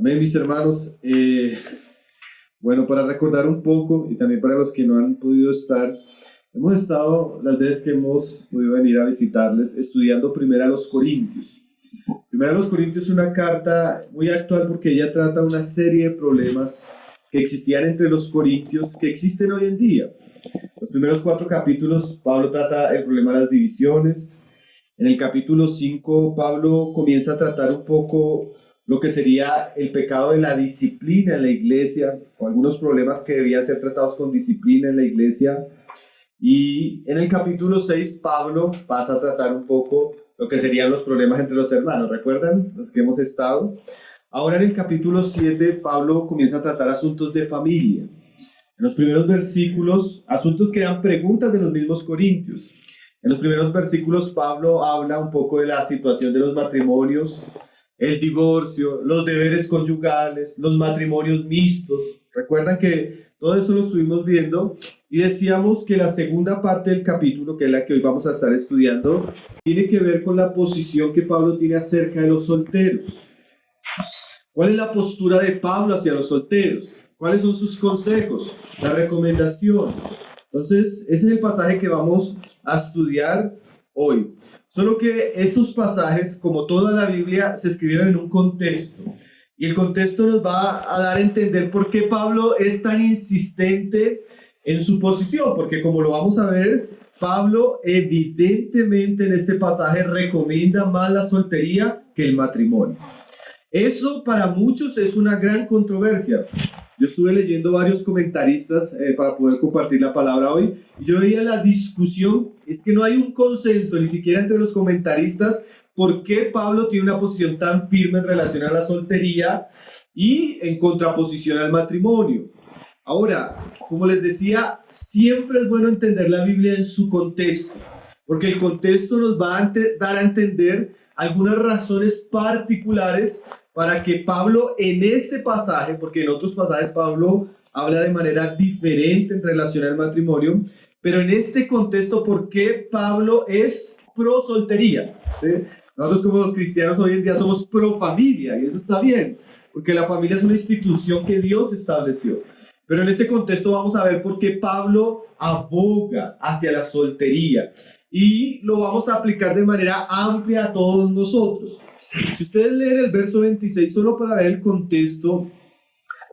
Amén, mis hermanos. Bueno, para recordar un poco y también para los que no han podido estar, hemos estado, las veces que hemos podido venir a visitarles, estudiando Primera a los Corintios. Primera a los Corintios es una carta muy actual porque ella trata una serie de problemas que existían entre los corintios, que existen hoy en día. Los primeros 4 capítulos, Pablo trata el problema de las divisiones. En el capítulo 5, Pablo comienza a tratar un poco lo que sería el pecado de la disciplina en la iglesia, o algunos problemas que debían ser tratados con disciplina en la iglesia. Y en el capítulo 6, Pablo pasa a tratar un poco lo que serían los problemas entre los hermanos. ¿Recuerdan los que hemos estado? Ahora en el capítulo 7, Pablo comienza a tratar asuntos de familia. En los primeros versículos, asuntos que eran preguntas de los mismos corintios. En los primeros versículos, Pablo habla un poco de la situación de los matrimonios, el divorcio, los deberes conyugales, los matrimonios mixtos. Recuerdan que todo eso lo estuvimos viendo y decíamos que la segunda parte del capítulo, que es la que hoy vamos a estar estudiando, tiene que ver con la posición que Pablo tiene acerca de los solteros. ¿Cuál es la postura de Pablo hacia los solteros? ¿Cuáles son sus consejos? Las recomendaciones. Entonces, ese es el pasaje que vamos a estudiar hoy. Solo que esos pasajes, como toda la Biblia, se escribieron en un contexto. Y el contexto nos va a dar a entender por qué Pablo es tan insistente en su posición. Porque como lo vamos a ver, Pablo evidentemente en este pasaje recomienda más la soltería que el matrimonio. Eso para muchos es una gran controversia. Yo estuve leyendo varios comentaristas para poder compartir la palabra hoy. Y yo veía la discusión, es que no hay un consenso ni siquiera entre los comentaristas por qué Pablo tiene una posición tan firme en relación a la soltería y en contraposición al matrimonio. Ahora, como les decía, siempre es bueno entender la Biblia en su contexto, porque el contexto nos va a dar a entender algunas razones particulares para que Pablo en este pasaje, porque en otros pasajes Pablo habla de manera diferente en relación al matrimonio, pero en este contexto, ¿por qué Pablo es pro soltería? ¿Sí? Nosotros como cristianos hoy en día somos pro familia, y eso está bien, porque la familia es una institución que Dios estableció. Pero en este contexto vamos a ver por qué Pablo aboga hacia la soltería, y lo vamos a aplicar de manera amplia a todos nosotros. Si ustedes leen el verso 26, solo para ver el contexto,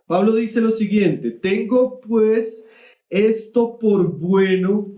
Pablo dice lo siguiente: tengo pues esto por bueno.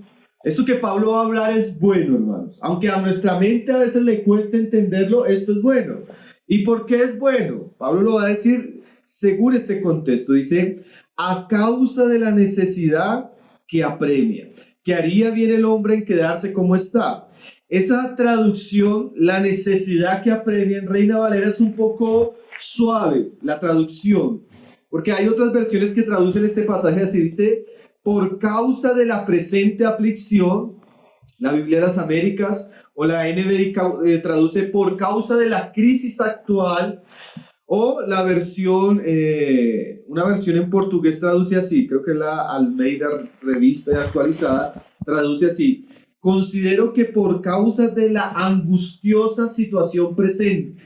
Esto que Pablo va a hablar es bueno, hermanos. Aunque a nuestra mente a veces le cuesta entenderlo, esto es bueno. ¿Y por qué es bueno? Pablo lo va a decir según este contexto. Dice, a causa de la necesidad que apremia, que haría bien el hombre en quedarse como está. Esa traducción, la necesidad que apremia en Reina Valera, es un poco suave, la traducción, porque hay otras versiones que traducen este pasaje así, dice, por causa de la presente aflicción, la Biblia de las Américas, o la NBI traduce por causa de la crisis actual, o la versión, una versión en portugués traduce así, creo que es la Almeida Revista y Actualizada, traduce así: considero que por causa de la angustiosa situación presente.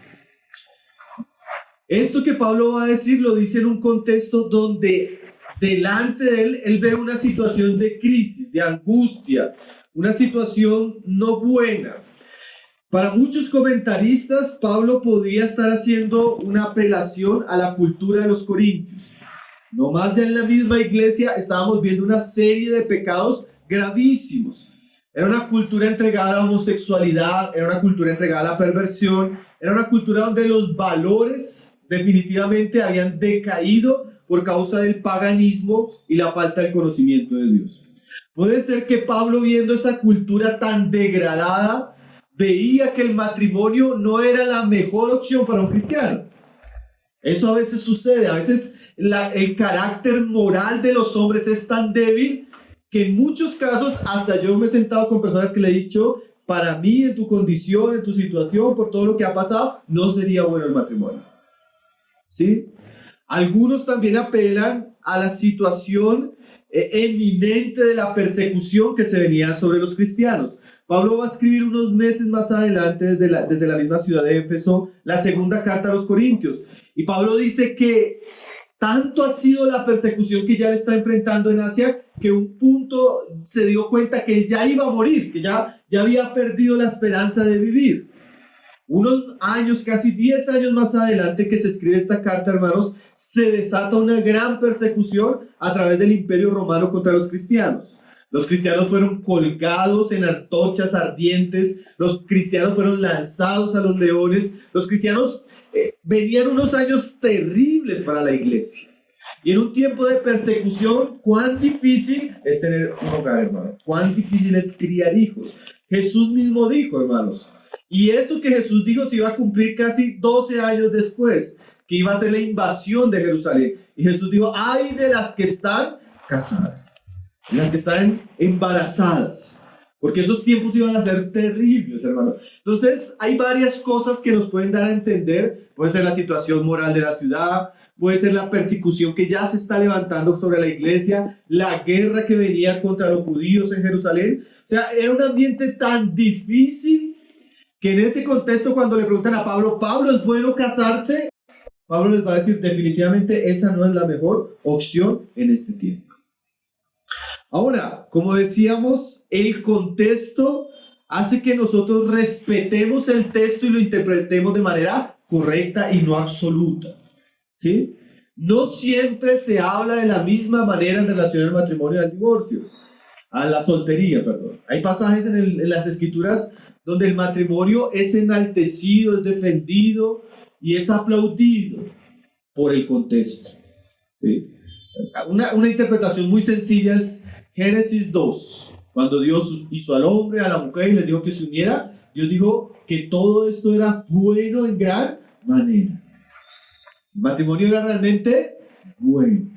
Esto que Pablo va a decir lo dice en un contexto donde delante de él ve una situación de crisis, de angustia, una situación no buena. Para muchos comentaristas, Pablo podría estar haciendo una apelación a la cultura de los corintios. No más ya en la misma iglesia estábamos viendo una serie de pecados gravísimos. Era una cultura entregada a la homosexualidad, era una cultura entregada a la perversión, era una cultura donde los valores definitivamente habían decaído por causa del paganismo y la falta del conocimiento de Dios. Puede ser que Pablo, viendo esa cultura tan degradada, veía que el matrimonio no era la mejor opción para un cristiano. Eso a veces sucede, a veces el carácter moral de los hombres es tan débil que en muchos casos, hasta yo me he sentado con personas que le he dicho, para mí, en tu condición, en tu situación, por todo lo que ha pasado, no sería bueno el matrimonio. ¿Sí? Algunos también apelan a la situación eminente de la persecución que se venía sobre los cristianos. Pablo va a escribir unos meses más adelante desde la misma ciudad de Éfeso la segunda carta a los Corintios. Y Pablo dice que tanto ha sido la persecución que ya está enfrentando en Asia, que un punto se dio cuenta que ya iba a morir, que ya había perdido la esperanza de vivir. Unos años, casi 10 años más adelante que se escribe esta carta, hermanos, se desata una gran persecución a través del Imperio Romano contra los cristianos. Los cristianos fueron colgados en antorchas ardientes, los cristianos fueron lanzados a los leones, los cristianos venían unos años terribles para la iglesia. Y en un tiempo de persecución, cuán difícil es tener un hogar, hermano, cuán difícil es criar hijos. Jesús mismo dijo, hermanos, y eso que Jesús dijo se iba a cumplir casi 12 años después, que iba a ser la invasión de Jerusalén. Y Jesús dijo, ay de las que están casadas, las que están embarazadas, porque esos tiempos iban a ser terribles, hermano. Entonces, hay varias cosas que nos pueden dar a entender. Puede ser la situación moral de la ciudad, puede ser la persecución que ya se está levantando sobre la iglesia, la guerra que venía contra los judíos en Jerusalén. O sea, era un ambiente tan difícil que en ese contexto, cuando le preguntan a Pablo, ¿Pablo es bueno casarse? Pablo les va a decir, definitivamente esa no es la mejor opción en este tiempo. Ahora, como decíamos, el contexto hace que nosotros respetemos el texto y lo interpretemos de manera correcta y no absoluta, ¿sí? No siempre se habla de la misma manera en relación al matrimonio y al divorcio, a la soltería, perdón. Hay pasajes en las escrituras donde el matrimonio es enaltecido, es defendido y es aplaudido por el contexto, ¿sí? Una interpretación muy sencilla es Génesis 2, cuando Dios hizo al hombre, a la mujer y les dijo que se uniera. Dios dijo que todo esto era bueno en gran manera. El matrimonio era realmente bueno.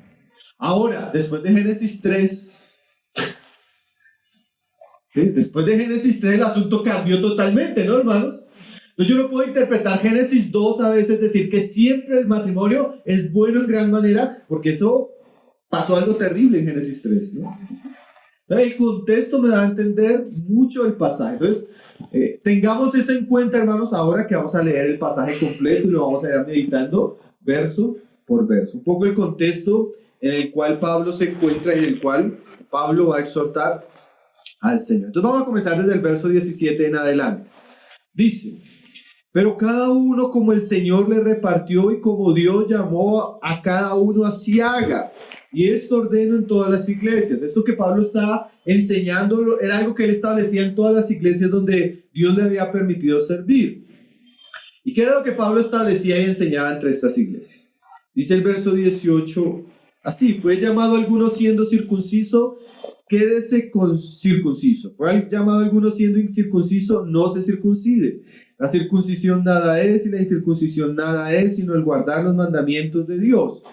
Ahora, después de Génesis 3, ¿sí? Después de Génesis 3 el asunto cambió totalmente, ¿no, hermanos? Entonces yo no puedo interpretar Génesis 2 a veces, decir que siempre el matrimonio es bueno en gran manera, porque eso pasó algo terrible en Génesis 3, ¿no? Entonces, el contexto me da a entender mucho el pasaje. Entonces, tengamos eso en cuenta, hermanos, ahora que vamos a leer el pasaje completo y lo vamos a ir meditando verso por verso. Un poco el contexto en el cual Pablo se encuentra y en el cual Pablo va a exhortar al Señor. Entonces, vamos a comenzar desde el verso 17 en adelante. Dice: pero cada uno como el Señor le repartió y como Dios llamó a cada uno, así haga. Y esto ordeno en todas las iglesias. Esto que Pablo está enseñando era algo que él establecía en todas las iglesias donde Dios le había permitido servir. ¿Y qué era lo que Pablo establecía y enseñaba entre estas iglesias? Dice el verso 18, así: fue llamado alguno siendo circunciso, quédese con circunciso. Fue llamado alguno siendo incircunciso, no se circuncide. La circuncisión nada es y la incircuncisión nada es, sino el guardar los mandamientos de Dios.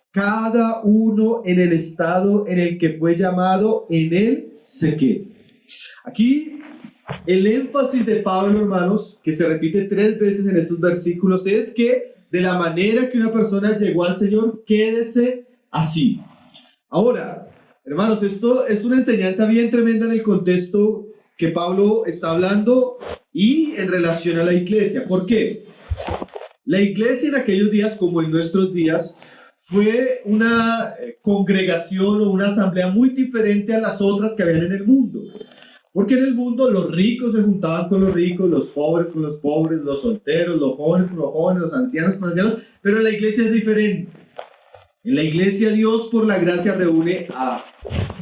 Cada uno en el estado en el que fue llamado, en él se quede. Aquí el énfasis de Pablo, hermanos, que se repite 3 veces en estos versículos, es que de la manera que una persona llegó al Señor, quédese así. Ahora, hermanos, esto es una enseñanza bien tremenda en el contexto que Pablo está hablando y en relación a la iglesia. ¿Por qué? La iglesia en aquellos días, como en nuestros días, fue una congregación o una asamblea muy diferente a las otras que habían en el mundo. Porque en el mundo los ricos se juntaban con los ricos, los pobres con los pobres, los solteros, los jóvenes con los jóvenes, los ancianos con los ancianos, pero en la iglesia es diferente. En la iglesia Dios por la gracia reúne a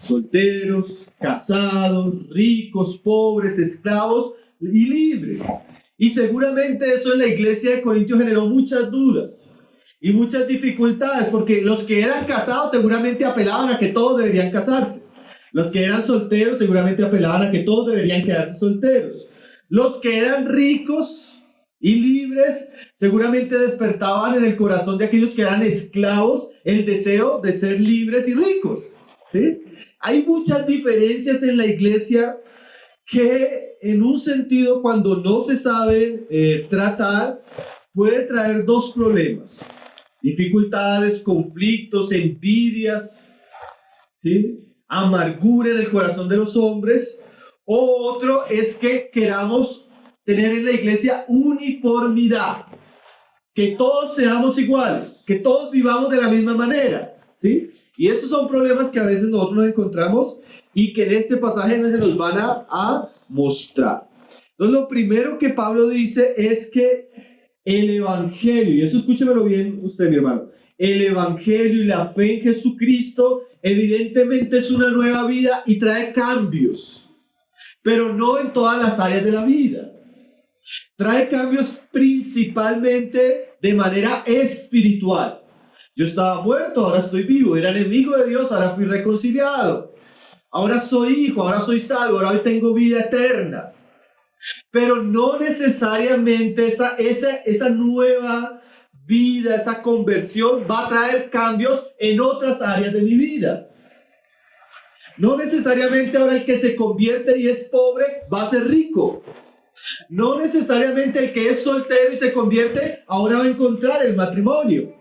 solteros, casados, ricos, pobres, esclavos y libres. Y seguramente eso en la iglesia de Corintios generó muchas dudas y muchas dificultades, porque los que eran casados seguramente apelaban a que todos deberían casarse. Los que eran solteros seguramente apelaban a que todos deberían quedarse solteros. Los que eran ricos y libres seguramente despertaban en el corazón de aquellos que eran esclavos el deseo de ser libres y ricos, ¿sí? Hay muchas diferencias en la iglesia que en un sentido, cuando no se sabe tratar, puede traer 2 problemas: dificultades, conflictos, envidias, ¿sí? amargura en el corazón de los hombres, o otro es que queramos tener en la iglesia uniformidad, que todos seamos iguales, que todos vivamos de la misma manera, ¿sí? Y esos son problemas que a veces nosotros nos encontramos y que en este pasaje se nos van a mostrar. Entonces, lo primero que Pablo dice es que el evangelio, y eso escúchemelo bien usted, mi hermano, el evangelio y la fe en Jesucristo evidentemente es una nueva vida y trae cambios, pero no en todas las áreas de la vida. Trae cambios principalmente de manera espiritual. Yo estaba muerto, ahora estoy vivo. Era enemigo de Dios, ahora fui reconciliado. Ahora soy hijo, ahora soy salvo, ahora hoy tengo vida eterna. Pero no necesariamente esa nueva vida, esa conversión va a traer cambios en otras áreas de mi vida. No necesariamente ahora el que se convierte y es pobre va a ser rico. No necesariamente el que es soltero y se convierte ahora va a encontrar el matrimonio.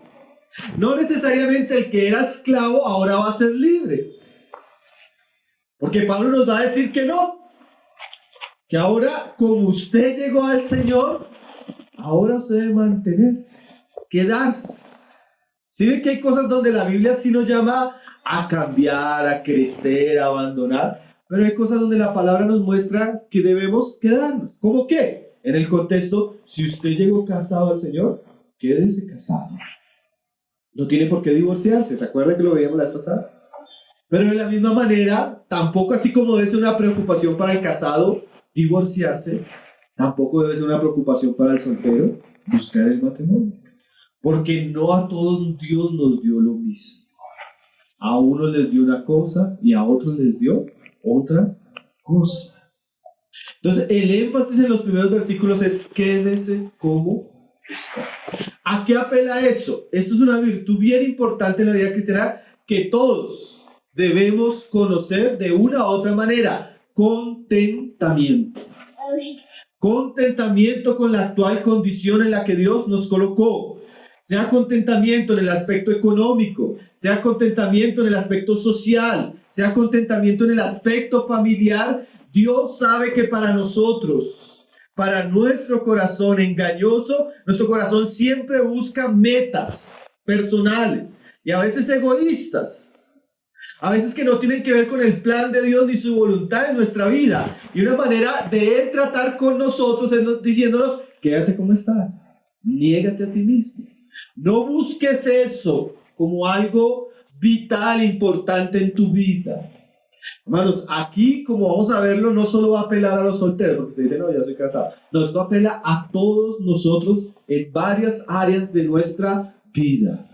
No necesariamente el que era esclavo ahora va a ser libre. Porque Pablo nos va a decir que no. Que ahora, como usted llegó al Señor, ahora usted debe mantenerse, quedarse. ¿Sí ven que hay cosas donde la Biblia sí nos llama a cambiar, a crecer, a abandonar? Pero hay cosas donde la palabra nos muestra que debemos quedarnos. ¿Cómo qué? En el contexto, si usted llegó casado al Señor, quédese casado. No tiene por qué divorciarse. ¿Te acuerdas que lo veíamos la vez pasada? Pero de la misma manera, tampoco así como debe ser una preocupación para el casado divorciarse, tampoco debe ser una preocupación para el soltero buscar el matrimonio. Porque no a todos Dios nos dio lo mismo. A unos les dio una cosa y a otros les dio otra cosa. Entonces, el énfasis en los primeros versículos es quédese como está. ¿A qué apela eso? Eso es una virtud bien importante en la vida cristiana que todos debemos conocer de una u otra manera. Contentamiento. Contentamiento con la actual condición en la que Dios nos colocó. Sea contentamiento en el aspecto económico, sea contentamiento en el aspecto social, sea contentamiento en el aspecto familiar. Dios sabe que para nosotros, para nuestro corazón engañoso, nuestro corazón siempre busca metas personales y a veces egoístas. A veces que no tienen que ver con el plan de Dios ni su voluntad en nuestra vida. Y una manera de Él tratar con nosotros es diciéndonos, quédate como estás, niégate a ti mismo. No busques eso como algo vital, importante en tu vida. Hermanos, aquí como vamos a verlo, no solo va a apelar a los solteros, porque usted dice, no, ya soy casado. No, esto apela a todos nosotros en varias áreas de nuestra vida.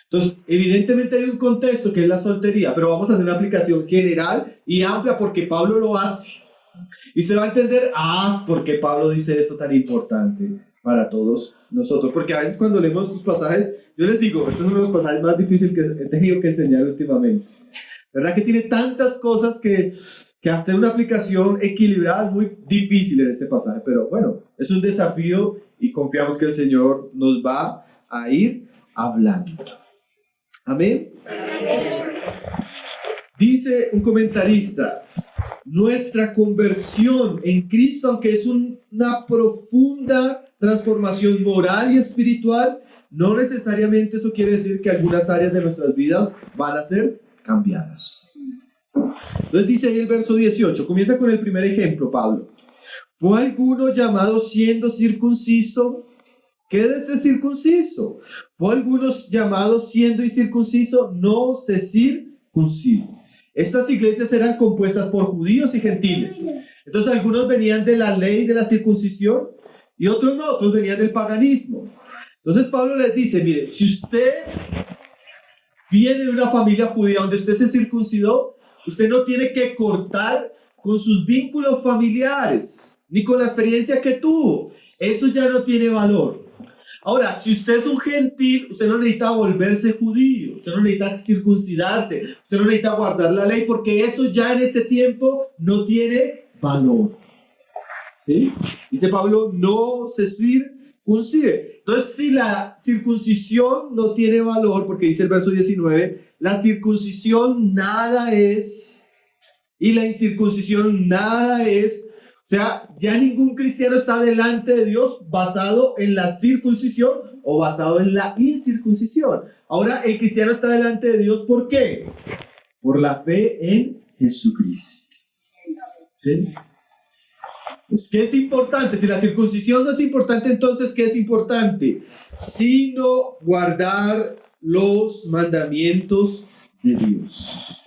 Entonces, evidentemente hay un contexto que es la soltería, pero vamos a hacer una aplicación general y amplia porque Pablo lo hace. Y usted va a entender, por qué Pablo dice esto tan importante para todos nosotros. Porque a veces cuando leemos estos pasajes, yo les digo, estos son uno de los pasajes más difíciles que he tenido que enseñar últimamente. ¿Verdad que tiene tantas cosas que hacer una aplicación equilibrada es muy difícil en este pasaje? Pero bueno, es un desafío y confiamos que el Señor nos va a ir hablando. Amén. Dice un comentarista, nuestra conversión en Cristo, aunque es una profunda transformación moral y espiritual, no necesariamente eso quiere decir que algunas áreas de nuestras vidas van a ser cambiadas. Entonces dice ahí el verso 18, comienza con el primer ejemplo, Pablo. ¿Fue alguno llamado siendo circunciso? Quédese circunciso. ¿Fue algunos llamados siendo incircunciso? No se circuncide. Estas iglesias eran compuestas por judíos y gentiles. Entonces algunos venían de la ley de la circuncisión y otros no, otros venían del paganismo. Entonces Pablo les dice, mire, si usted viene de una familia judía donde usted se circuncidó, usted no tiene que cortar con sus vínculos familiares, ni con la experiencia que tuvo. Eso ya no tiene valor. Ahora, si usted es un gentil, usted no necesita volverse judío, usted no necesita circuncidarse, usted no necesita guardar la ley, porque eso ya en este tiempo no tiene valor. ¿Sí? Dice Pablo, no se circuncide. circuncide. Entonces, si la circuncisión no tiene valor, porque dice el verso 19, la circuncisión nada es y la incircuncisión nada es. O sea, ya ningún cristiano está delante de Dios basado en la circuncisión o basado en la incircuncisión. Ahora, el cristiano está delante de Dios, ¿por qué? Por la fe en Jesucristo. ¿Sí? Pues, ¿qué es importante? Si la circuncisión no es importante, entonces, ¿qué es importante? Sino guardar los mandamientos de Dios.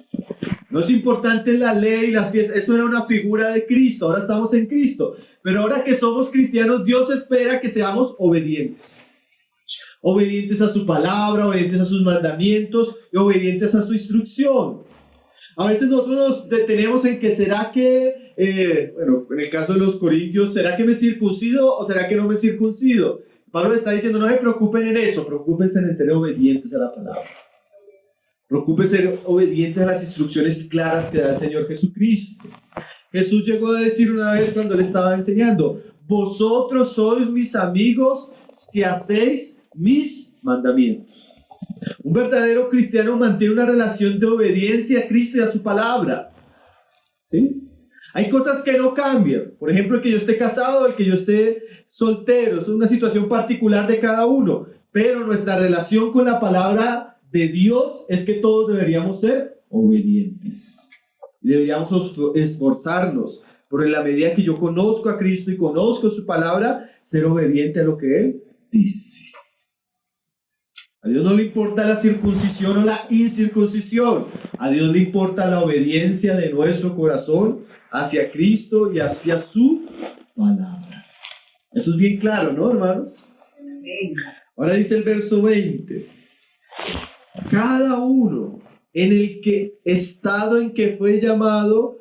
No es importante la ley, las fiestas, eso era una figura de Cristo, ahora estamos en Cristo. Pero ahora que somos cristianos, Dios espera que seamos obedientes. Obedientes a su palabra, obedientes a sus mandamientos y obedientes a su instrucción. A veces nosotros nos detenemos en que será que, en el caso de los corintios, ¿será que me circuncido o será que no me circuncido? Pablo está diciendo, no se preocupen en eso, preocúpense en ser obedientes a la palabra. Preocúpense en ser obedientes a las instrucciones claras que da el Señor Jesucristo. Jesús llegó a decir una vez cuando le estaba enseñando, vosotros sois mis amigos si hacéis mis mandamientos. Un verdadero cristiano mantiene una relación de obediencia a Cristo y a su palabra. ¿Sí? Hay cosas que no cambian. Por ejemplo, el que yo esté casado, el que yo esté soltero. Es una situación particular de cada uno. Pero nuestra relación con la palabra de Dios es que todos deberíamos ser obedientes. Deberíamos esforzarnos por en la medida que yo conozco a Cristo y conozco su palabra, ser obediente a lo que Él dice. A Dios no le importa la circuncisión o la incircuncisión. A Dios le importa la obediencia de nuestro corazón hacia Cristo y hacia su palabra. Eso es bien claro, ¿no, hermanos? Ahora dice el verso 20. Cada uno en el estado en que fue llamado,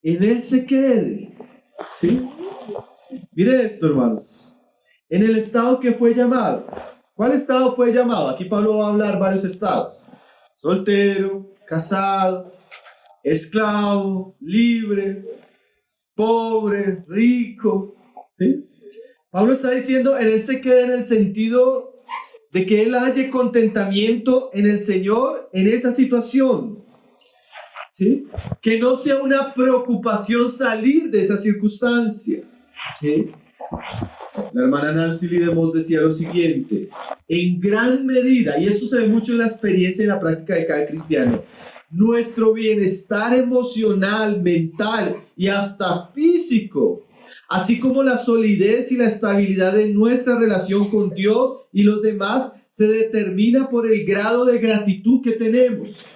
en él se quede. ¿Sí? Mire esto, hermanos. En el estado que fue llamado. ¿Cuál estado fue llamado? Aquí Pablo va a hablar varios estados. Soltero, casado, esclavo, libre, pobre, rico. ¿Sí? Pablo está diciendo, en él se queda en el sentido de que él halle contentamiento en el Señor en esa situación. ¿Sí? Que no sea una preocupación salir de esa circunstancia. ¿Sí? La hermana Nancy Lee DeMoss decía lo siguiente, en gran medida, y eso se ve mucho en la experiencia y en la práctica de cada cristiano, nuestro bienestar emocional, mental y hasta físico, así como la solidez y la estabilidad de nuestra relación con Dios y los demás, se determina por el grado de gratitud que tenemos.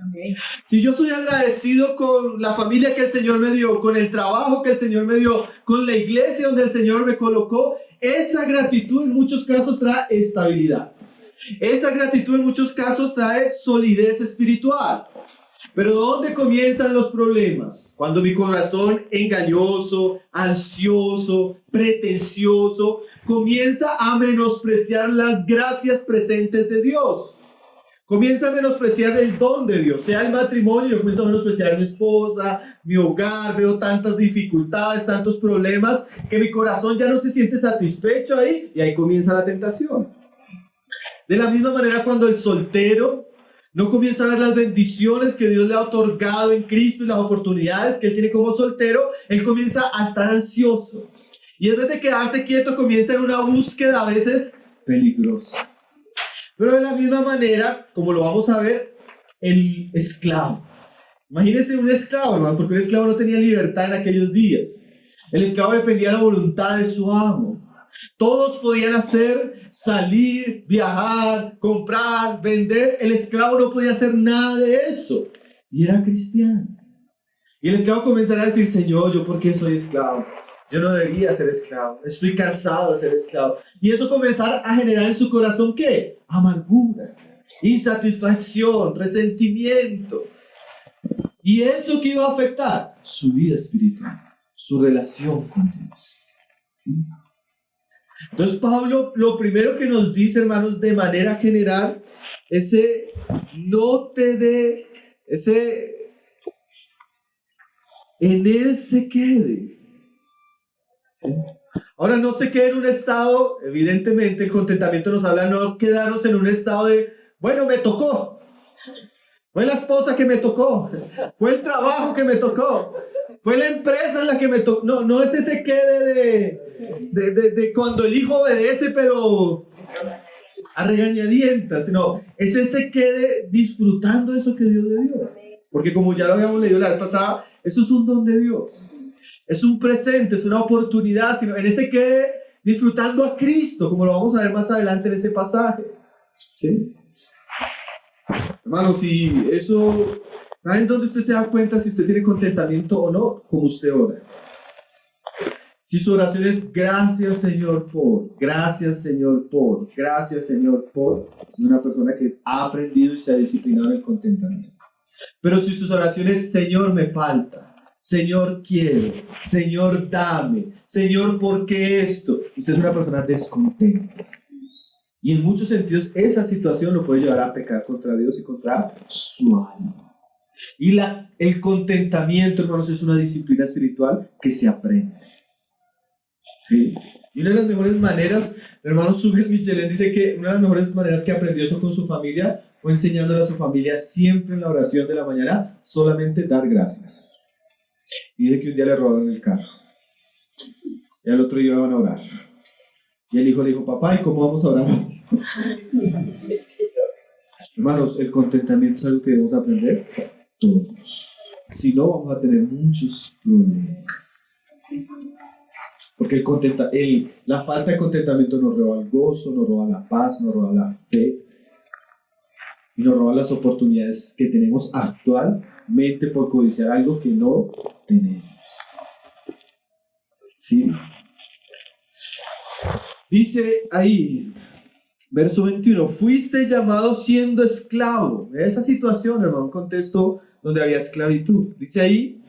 Okay. Si yo soy agradecido con la familia que el Señor me dio, con el trabajo que el Señor me dio, con la iglesia donde el Señor me colocó, esa gratitud en muchos casos trae estabilidad. Esa gratitud en muchos casos trae solidez espiritual. Pero ¿dónde comienzan los problemas? Cuando mi corazón engañoso, ansioso, pretencioso, comienza a menospreciar las gracias presentes de Dios. Comienza a menospreciar el don de Dios, sea el matrimonio, yo comienzo a menospreciar a mi esposa, mi hogar, veo tantas dificultades, tantos problemas, que mi corazón ya no se siente satisfecho ahí, y ahí comienza la tentación. De la misma manera, cuando el soltero no comienza a ver las bendiciones que Dios le ha otorgado en Cristo y las oportunidades que él tiene como soltero, él comienza a estar ansioso. Y en vez de quedarse quieto, comienza en una búsqueda a veces peligrosa. Pero de la misma manera, como lo vamos a ver, el esclavo. Imagínense un esclavo, hermano, porque un esclavo no tenía libertad en aquellos días. El esclavo dependía de la voluntad de su amo. Todos podían hacer, salir, viajar, comprar, vender. El esclavo no podía hacer nada de eso. Y era cristiano. Y el esclavo comenzará a decir, Señor, ¿yo por qué soy esclavo? Yo no debería ser esclavo. Estoy cansado de ser esclavo. Y eso comenzará a generar en su corazón, ¿qué? Amargura, insatisfacción, resentimiento. ¿Y eso qué iba a afectar? Su vida espiritual, su relación con Dios. Entonces Pablo lo primero que nos dice, hermanos, de manera general, en él se quede. ¿Sí? Ahora, no se quede en un estado, evidentemente el contentamiento nos habla no quedarnos en un estado de, bueno, me tocó, fue la esposa que me tocó, fue el trabajo que me tocó, fue la empresa en la que me tocó. No, no es ese quede de cuando el hijo obedece, pero a regañadientas, sino es ese quede disfrutando eso que Dios le dio. Porque como ya lo habíamos leído la vez pasada, eso es un don de Dios. Es un presente, es una oportunidad, sino en ese quede disfrutando a Cristo, como lo vamos a ver más adelante en ese pasaje. ¿Sí? Hermanos, si eso, ¿saben dónde usted se da cuenta si usted tiene contentamiento o no? Como usted ora. Si su oración es gracias Señor por, gracias Señor por, gracias Señor por, es una persona que ha aprendido y se ha disciplinado en el contentamiento. Pero si sus oraciones, Señor me falta, Señor quiero, Señor dame, Señor ¿por qué esto? Usted es una persona descontenta. Y en muchos sentidos esa situación lo puede llevar a pecar contra Dios y contra su alma. Y el contentamiento, hermanos, es una disciplina espiritual que se aprende. ¿Sí? Y una de las mejores maneras, el hermano Subel Michelin dice que una de las mejores maneras que aprendió eso con su familia fue enseñándole a su familia siempre en la oración de la mañana solamente dar gracias. Y dice que un día le robaron el carro. Y al otro día iban a orar. Y el hijo le dijo, papá, ¿y cómo vamos a orar hoy? Hermanos, el contentamiento es algo que debemos aprender todos. Si no, vamos a tener muchos problemas. Porque la falta de contentamiento nos roba el gozo, nos roba la paz, nos roba la fe y nos roba las oportunidades que tenemos actualmente por codiciar algo que no tenemos. ¿Sí? Dice ahí, verso 21, fuiste llamado siendo esclavo. Esa situación, hermano, un contexto donde había esclavitud. Dice ahí,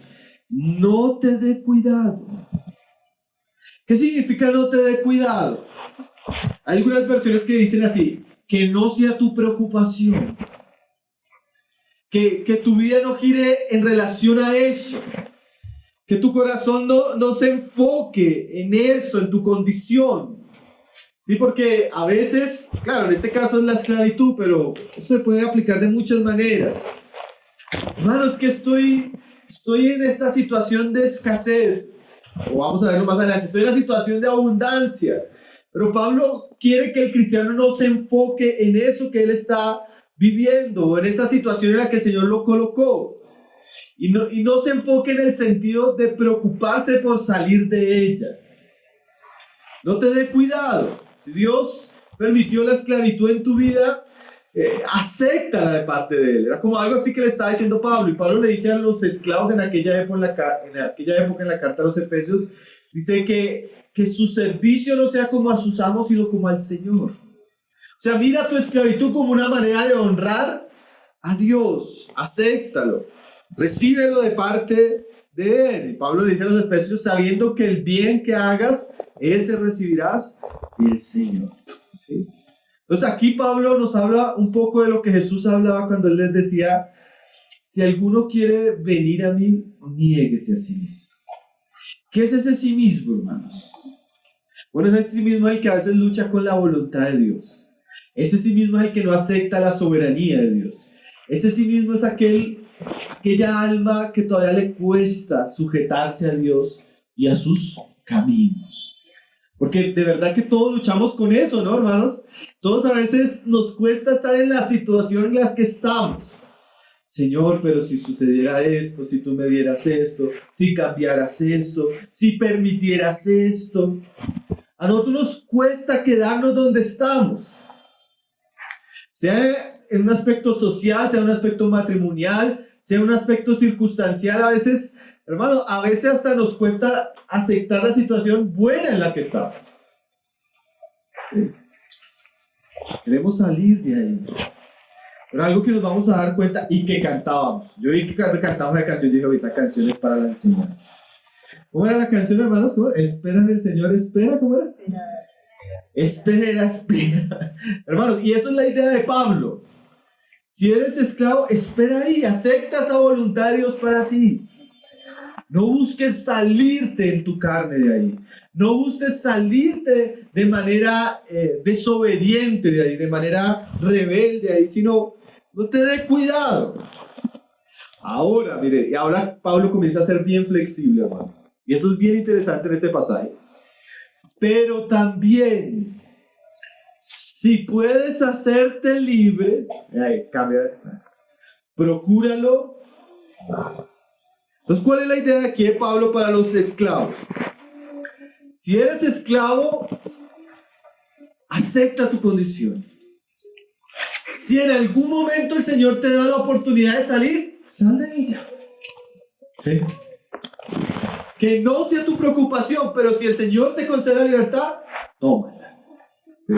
no te dé cuidado. ¿Qué significa no te dé cuidado? Hay algunas versiones que dicen así, que no sea tu preocupación, que tu vida no gire en relación a eso, que tu corazón no se enfoque en eso, en tu condición. Sí, porque a veces, claro, en este caso es la esclavitud, pero eso se puede aplicar de muchas maneras. Hermanos, que estoy en esta situación de escasez, o vamos a verlo más adelante, estoy en la situación de abundancia, pero Pablo quiere que el cristiano no se enfoque en eso que él está viviendo, o en esa situación en la que el Señor lo colocó, y no se enfoque en el sentido de preocuparse por salir de ella. No te dé cuidado. Si Dios permitió la esclavitud en tu vida, acéptala de parte de Él. Era como algo así que le estaba diciendo Pablo, y Pablo le dice a los esclavos en aquella época en la carta a los Efesios, dice que su servicio no sea como a sus amos, sino como al Señor. O sea, mira tu esclavitud como una manera de honrar a Dios, acéptalo, recíbelo de parte de Él. Y Pablo le dice a los Efesios, sabiendo que el bien que hagas, ese recibirás del Señor. ¿Sí? Entonces aquí Pablo nos habla un poco de lo que Jesús hablaba cuando Él les decía, si alguno quiere venir a mí, niéguese a sí mismo. ¿Qué es ese sí mismo, hermanos? Bueno, ese sí mismo es el que a veces lucha con la voluntad de Dios. Ese sí mismo es el que no acepta la soberanía de Dios. Ese sí mismo es aquella alma que todavía le cuesta sujetarse a Dios y a sus caminos. Porque de verdad que todos luchamos con eso, ¿no, hermanos? Todos a veces nos cuesta estar en la situación en la que estamos. Señor, pero si sucediera esto, si tú me dieras esto, si cambiaras esto, si permitieras esto. A nosotros nos cuesta quedarnos donde estamos. Sea en un aspecto social, sea en un aspecto matrimonial, sea en un aspecto circunstancial, a veces, hermano, a veces hasta nos cuesta aceptar la situación buena en la que estamos. Queremos salir de ahí. Pero algo que nos vamos a dar cuenta y que cantábamos. Yo vi que cuando cantábamos la canción, dije, esa canción es para la enseñanza. ¿Cómo era la canción, hermanos? ¿Cómo? Espera en el Señor, espera, ¿cómo era? Espera. Hermanos, y eso es la idea de Pablo. Si eres esclavo, espera ahí, acepta esa voluntad de Dios para ti. No busques salirte en tu carne de ahí. No busques salirte de manera desobediente de ahí, de manera rebelde de ahí, sino no te dé cuidado. Ahora, mire, y ahora Pablo comienza a ser bien flexible, hermanos. Y eso es bien interesante en este pasaje. Pero también, si puedes hacerte libre, procúralo más. Entonces, ¿cuál es la idea de aquí de Pablo para los esclavos? Si eres esclavo, acepta tu condición. Si en algún momento el Señor te da la oportunidad de salir, sal de ella. ¿Sí? Que no sea tu preocupación, pero si el Señor te concede la libertad, tómala. ¿Sí?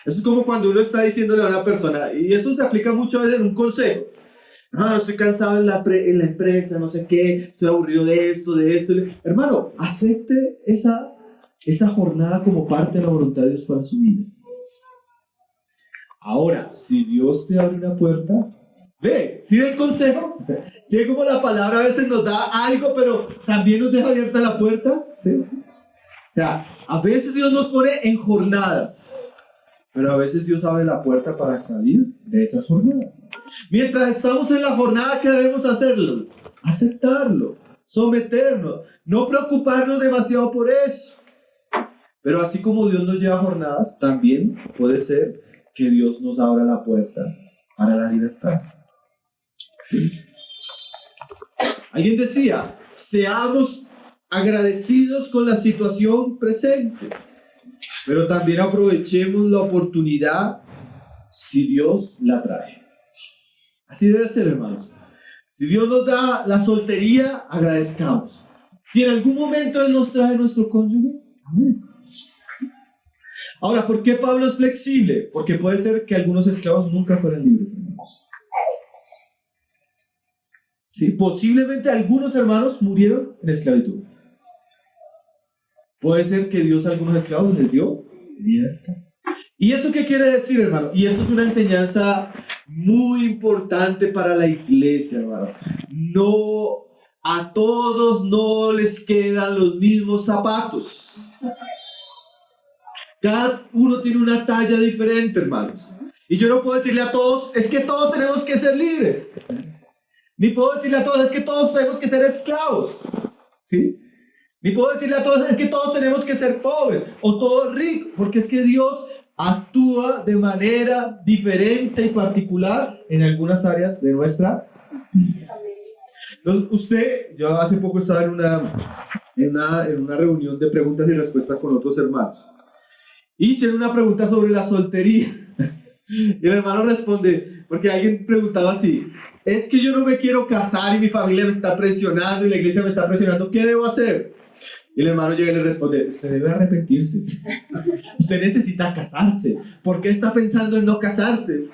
Eso es como cuando uno está diciéndole a una persona, y eso se aplica muchas veces en un consejo. No, estoy cansado en la empresa, no sé qué, estoy aburrido de esto. Hermano, acepte esa jornada como parte de la voluntad de Dios para su vida. Ahora, si Dios te abre una puerta, ve, ¿sí ve el consejo? ¿Sí ve cómo la palabra a veces nos da algo, pero también nos deja abierta la puerta? ¿Sí? O sea, a veces Dios nos pone en jornadas, pero a veces Dios abre la puerta para salir de esas jornadas. Mientras estamos en la jornada, ¿qué debemos hacerlo? Aceptarlo, someternos, no preocuparnos demasiado por eso. Pero así como Dios nos lleva a jornadas, también puede ser que Dios nos abra la puerta para la libertad. ¿Sí? Alguien decía, seamos agradecidos con la situación presente, pero también aprovechemos la oportunidad si Dios la trae. Así debe ser, hermanos. Si Dios nos da la soltería, agradezcamos. Si en algún momento Él nos trae nuestro cónyuge, amén. Ahora, ¿por qué Pablo es flexible? Porque puede ser que algunos esclavos nunca fueran libres, hermanos. Sí, posiblemente algunos hermanos murieron en esclavitud. Puede ser que Dios a algunos esclavos les dio libertad. ¿Y eso qué quiere decir, hermano? Y eso es una enseñanza muy importante para la iglesia, hermano. No, a todos no les quedan los mismos zapatos. Cada uno tiene una talla diferente, hermanos. Y yo no puedo decirle a todos, es que todos tenemos que ser libres. Ni puedo decirle a todos, es que todos tenemos que ser esclavos. ¿Sí? Ni puedo decirle a todos, es que todos tenemos que ser pobres o todos ricos. Porque es que Dios actúa de manera diferente y particular en algunas áreas de nuestra vida. Entonces, yo hace poco estaba en una reunión de preguntas y respuestas con otros hermanos. Hicieron una pregunta sobre la soltería. Y el hermano responde, porque alguien preguntaba así, es que yo no me quiero casar y mi familia me está presionando y la iglesia me está presionando, ¿qué debo hacer? Y el hermano llega y le responde, usted debe arrepentirse. Usted necesita casarse. ¿Por qué está pensando en no casarse?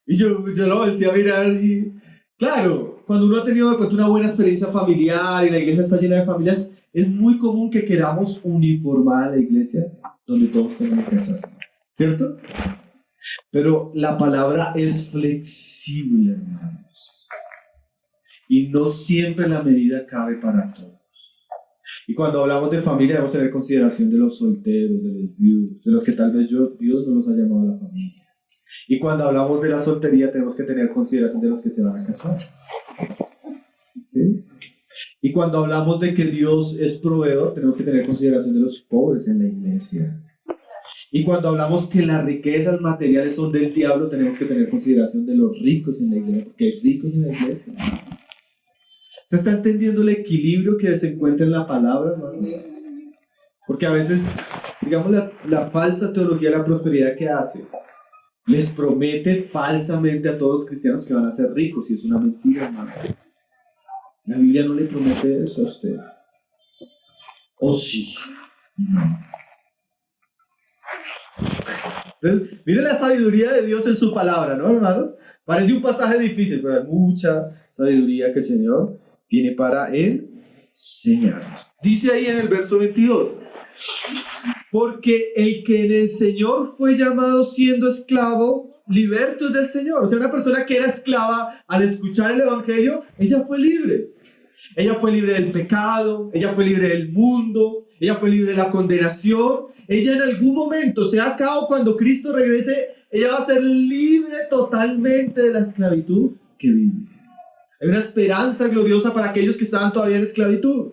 Y yo lo volteé a mirar y... Claro, cuando uno ha tenido de pronto una buena experiencia familiar y la iglesia está llena de familias, es muy común que queramos uniformar a la iglesia donde todos tengan que casarse. ¿Cierto? Pero la palabra es flexible, hermanos. Y no siempre la medida cabe para todos. Y cuando hablamos de familia debemos tener consideración de los solteros, de los viudos, de los que tal vez Dios no los ha llamado a la familia. Y cuando hablamos de la soltería tenemos que tener consideración de los que se van a casar. ¿Sí? Y cuando hablamos de que Dios es proveedor, tenemos que tener consideración de los pobres en la iglesia. Y cuando hablamos que las riquezas materiales son del diablo, tenemos que tener consideración de los ricos en la iglesia, porque hay ricos en la iglesia. ¿Usted está entendiendo el equilibrio que se encuentra en la palabra, hermanos? Porque a veces, digamos, la falsa teología de la prosperidad que hace, les promete falsamente a todos los cristianos que van a ser ricos, y es una mentira, hermano. La Biblia no le promete eso a usted. ¿O sí? Entonces, mire la sabiduría de Dios en su palabra, ¿no, hermanos? Parece un pasaje difícil, pero hay mucha sabiduría que el Señor tiene para enseñarnos. Dice ahí en el verso 22, porque el que en el Señor fue llamado siendo esclavo, liberto es del Señor. O sea, una persona que era esclava, al escuchar el Evangelio, ella fue libre. Ella fue libre del pecado, ella fue libre del mundo, ella fue libre de la condenación. Ella en algún momento, sea acá o cuando Cristo regrese, ella va a ser libre totalmente de la esclavitud que vive. Hay una esperanza gloriosa para aquellos que estaban todavía en esclavitud.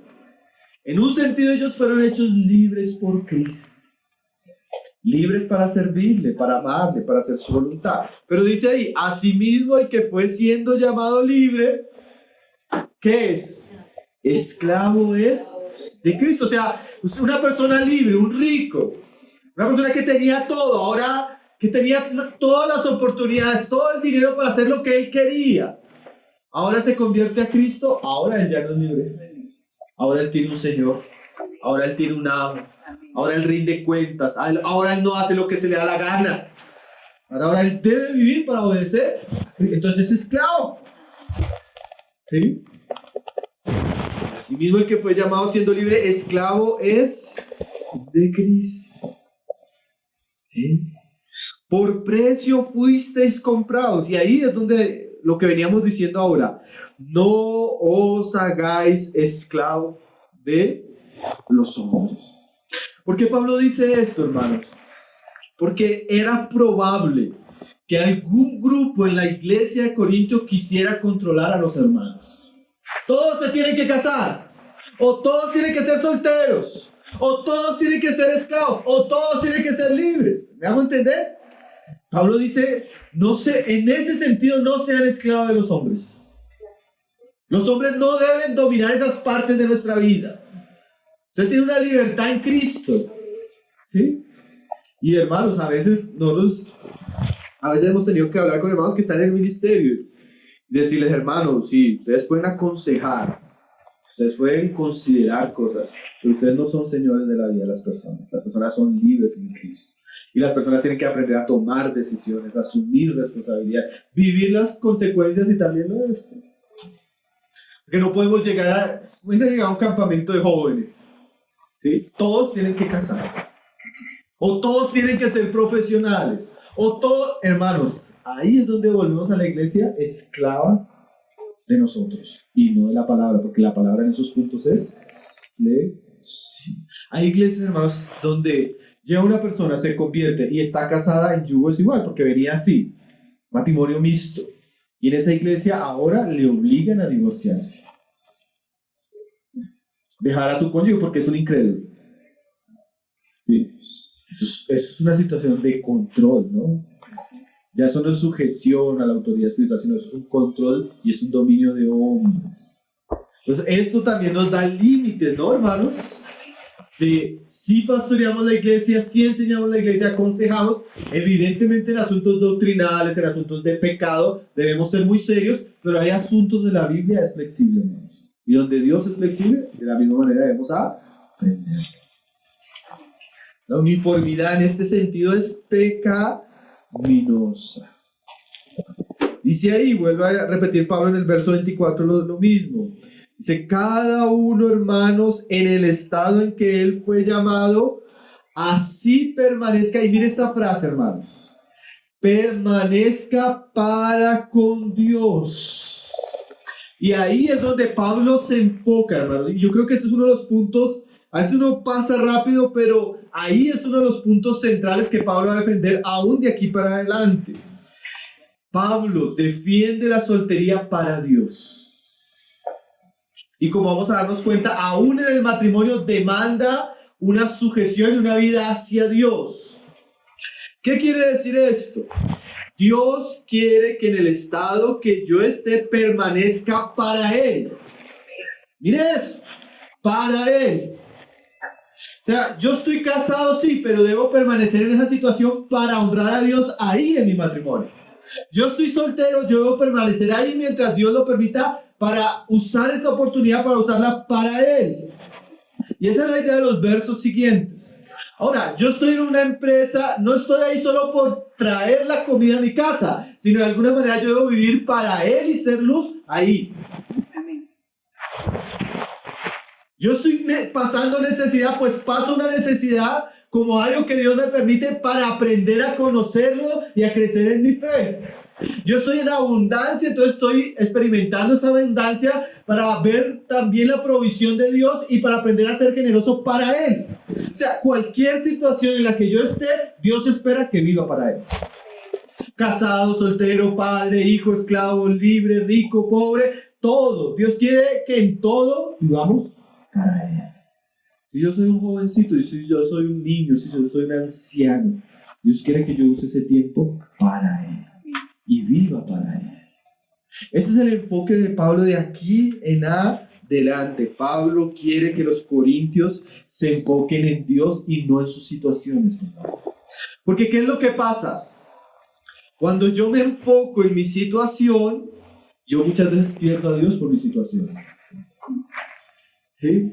En un sentido, ellos fueron hechos libres por Cristo. Libres para servirle, para amarle, para hacer su voluntad. Pero dice ahí, asimismo el que fue siendo llamado libre, ¿qué es? Esclavo es de Cristo. O sea, una persona libre, un rico, una persona que tenía todo, ahora que tenía todas las oportunidades, todo el dinero para hacer lo que él quería. Ahora se convierte a Cristo, ahora él ya no es libre. Ahora él tiene un Señor, ahora él tiene un amo, ahora él rinde cuentas, ahora él no hace lo que se le da la gana. Ahora él debe vivir para obedecer. Entonces es esclavo. ¿Sí? Asimismo el que fue llamado siendo libre, esclavo es de Cristo. ¿Sí? Por precio fuisteis comprados. Y ahí es donde lo que veníamos diciendo ahora. No os hagáis esclavos de los hombres. ¿Por qué Pablo dice esto, hermanos? Porque era probable que algún grupo en la iglesia de Corinto quisiera controlar a los hermanos. Todos se tienen que casar, o todos tienen que ser solteros, o todos tienen que ser esclavos, o todos tienen que ser libres. ¿Me hago entender? Pablo dice, en ese sentido no sean esclavos de los hombres. Los hombres no deben dominar esas partes de nuestra vida. Ustedes tienen una libertad en Cristo. ¿Sí? Y hermanos, a veces hemos tenido que hablar con hermanos que están en el ministerio y decirles, hermanos, sí, ustedes pueden aconsejar, ustedes pueden considerar cosas, pero ustedes no son señores de la vida de las personas son libres en Cristo. Y las personas tienen que aprender a tomar decisiones, a asumir responsabilidad, vivir las consecuencias y también lo de esto. Porque no podemos llegar a un campamento de jóvenes, ¿sí? Todos tienen que casarse, o todos tienen que ser profesionales, o todos, hermanos, ahí es donde volvemos a la iglesia esclava de nosotros y no de la palabra, porque la palabra en esos puntos es sí. Hay iglesias, hermanos, donde llega una persona, se convierte y está casada en yugo desigual, porque venía así, matrimonio mixto, y en esa iglesia ahora le obligan a divorciarse, dejar a su cónyuge porque es un incrédulo. ¿Sí? Eso es una situación de control, ¿no? Ya eso no es sujeción a la autoridad espiritual, sino es un control y es un dominio de hombres. Entonces, esto también nos da límites, ¿no, hermanos? De si pastoreamos la iglesia, si enseñamos la iglesia, aconsejamos. Evidentemente, en asuntos doctrinales, en asuntos de pecado, debemos ser muy serios, pero hay asuntos de la Biblia es flexible, hermanos. Y donde Dios es flexible, de la misma manera debemos aprender. La uniformidad en este sentido es pecaminosa. Dice ahí, vuelve a repetir Pablo en el verso 24 lo mismo. Dice, cada uno, hermanos, en el estado en que él fue llamado, así permanezca. Y mire esta frase, hermanos. Permanezca para con Dios. Y ahí es donde Pablo se enfoca, hermanos. Y yo creo que ese es uno de los puntos. A veces uno pasa rápido, pero ahí es uno de los puntos centrales que Pablo va a defender aún de aquí para adelante. Pablo defiende la soltería para Dios. Y como vamos a darnos cuenta, aún en el matrimonio demanda una sujeción y una vida hacia Dios. ¿Qué quiere decir esto? Dios quiere que en el estado que yo esté permanezca para Él. Mire eso, para Él. O sea, yo estoy casado, sí, pero debo permanecer en esa situación para honrar a Dios ahí en mi matrimonio. Yo estoy soltero, yo debo permanecer ahí mientras Dios lo permita para usar esa oportunidad, para usarla para Él. Y esa es la idea de los versos siguientes. Ahora, yo estoy en una empresa, no estoy ahí solo por traer la comida a mi casa, sino de alguna manera yo debo vivir para Él y ser luz ahí. Amén. Yo estoy pasando necesidad, pues paso una necesidad como algo que Dios me permite para aprender a conocerlo y a crecer en mi fe. Yo estoy en abundancia, entonces estoy experimentando esa abundancia para ver también la provisión de Dios y para aprender a ser generoso para Él. O sea, cualquier situación en la que yo esté, Dios espera que viva para Él. Casado, soltero, padre, hijo, esclavo, libre, rico, pobre, todo. Dios quiere que en todo vivamos para Él. Si yo soy un jovencito, si yo soy un niño, si yo soy un anciano, Dios quiere que yo use ese tiempo para Él y viva para Él. Ese es el enfoque de Pablo de aquí en adelante. Pablo quiere que los corintios se enfoquen en Dios y no en sus situaciones. Porque ¿qué es lo que pasa? Cuando yo me enfoco en mi situación, yo muchas veces pierdo a Dios por mi situación. ¿Sí?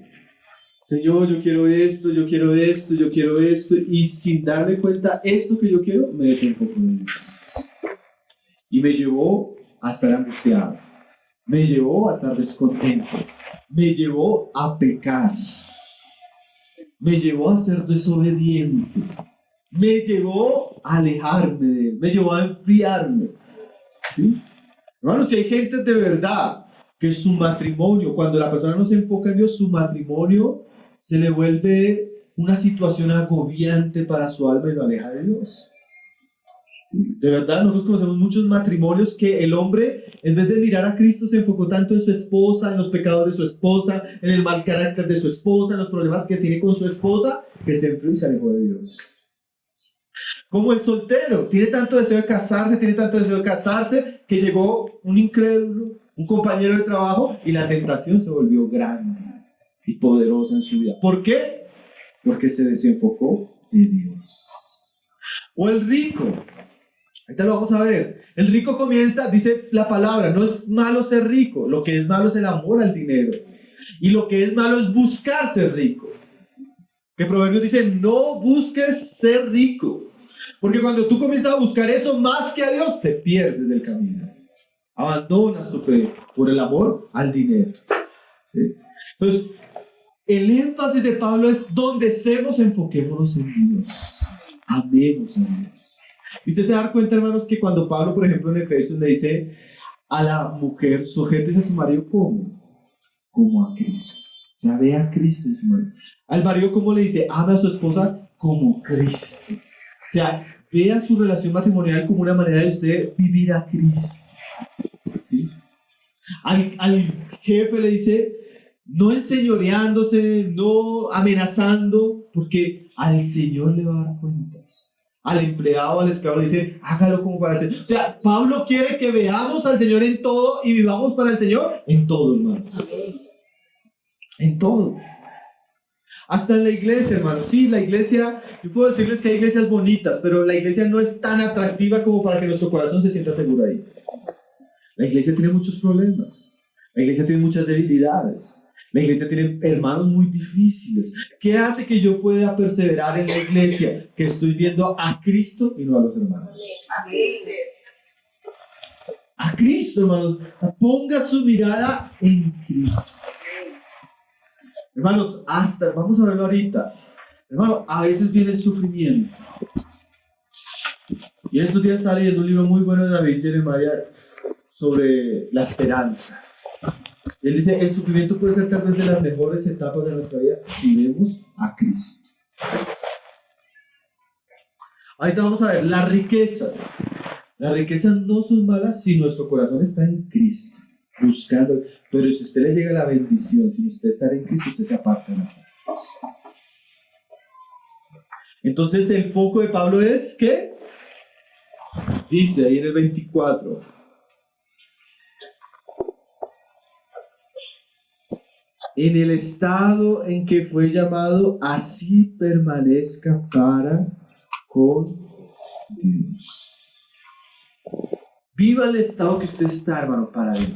Señor, yo quiero esto, yo quiero esto, yo quiero esto, y sin darme cuenta, esto que yo quiero, me desenfoco de Dios. Y me llevó a estar angustiado, me llevó a estar descontento, me llevó a pecar, me llevó a ser desobediente, me llevó a alejarme de Él, me llevó a enfriarme. ¿Sí? Hermanos, si hay gente de verdad que su matrimonio, cuando la persona no se enfoca en Dios, su matrimonio se le vuelve una situación agobiante para su alma y lo aleja de Dios. De verdad, nosotros conocemos muchos matrimonios que el hombre, en vez de mirar a Cristo, se enfocó tanto en su esposa, en los pecados de su esposa, en el mal carácter de su esposa, en los problemas que tiene con su esposa, que se enfrió y se alejó de Dios. Como el soltero, tiene tanto deseo de casarse, que llegó un incrédulo, un compañero de trabajo, y la tentación se volvió grande y poderosa en su vida. ¿Por qué? Porque se desenfocó de Dios. O el rico. Ahorita lo vamos a ver. El rico comienza, dice la palabra, no es malo ser rico, lo que es malo es el amor al dinero. Y lo que es malo es buscar ser rico. Que Proverbios dice, no busques ser rico. Porque cuando tú comienzas a buscar eso más que a Dios, te pierdes del camino. Abandonas tu fe por el amor al dinero. ¿Sí? Entonces, el énfasis de Pablo es donde estemos, enfoquémonos en Dios. Amemos a Dios. Y usted se da cuenta, hermanos, que cuando Pablo, por ejemplo, en Efesios le dice a la mujer, sujétese a su marido como a Cristo. O sea, ve a Cristo en su marido. Al marido, ¿cómo le dice? Ama a su esposa como Cristo. O sea, vea su relación matrimonial como una manera de usted vivir a Cristo. ¿Sí? Al jefe le dice, no enseñoreándose, no amenazando, porque al Señor le va a dar cuentas. Al empleado, al esclavo le dice, hágalo como para hacer. O sea, Pablo quiere que veamos al Señor en todo y vivamos para el Señor en todo, hermanos. En todo. Hasta en la iglesia, hermanos. Sí, la iglesia, yo puedo decirles que hay iglesias bonitas, pero la iglesia no es tan atractiva como para que nuestro corazón se sienta seguro ahí. La iglesia tiene muchos problemas. La iglesia tiene muchas debilidades. La iglesia tiene hermanos muy difíciles. ¿Qué hace que yo pueda perseverar en la iglesia? Que estoy viendo a Cristo y no a los hermanos. A Cristo, hermanos. Ponga su mirada en Cristo. Hermanos, vamos a verlo ahorita. Hermano, a veces viene el sufrimiento. Y en estos días estaba leyendo un libro muy bueno de David Jeremiah sobre la esperanza. Él dice, el sufrimiento puede ser tal vez de las mejores etapas de nuestra vida si vemos a Cristo. Ahorita vamos a ver las riquezas. Las riquezas no son malas si nuestro corazón está en Cristo, buscando. Pero si usted le llega la bendición, si usted está en Cristo, usted se aparta de la cosa. Entonces el foco de Pablo es que dice ahí en el 24, en el estado en que fue llamado, así permanezca para con Dios. Viva el estado que usted está, hermano, para Dios.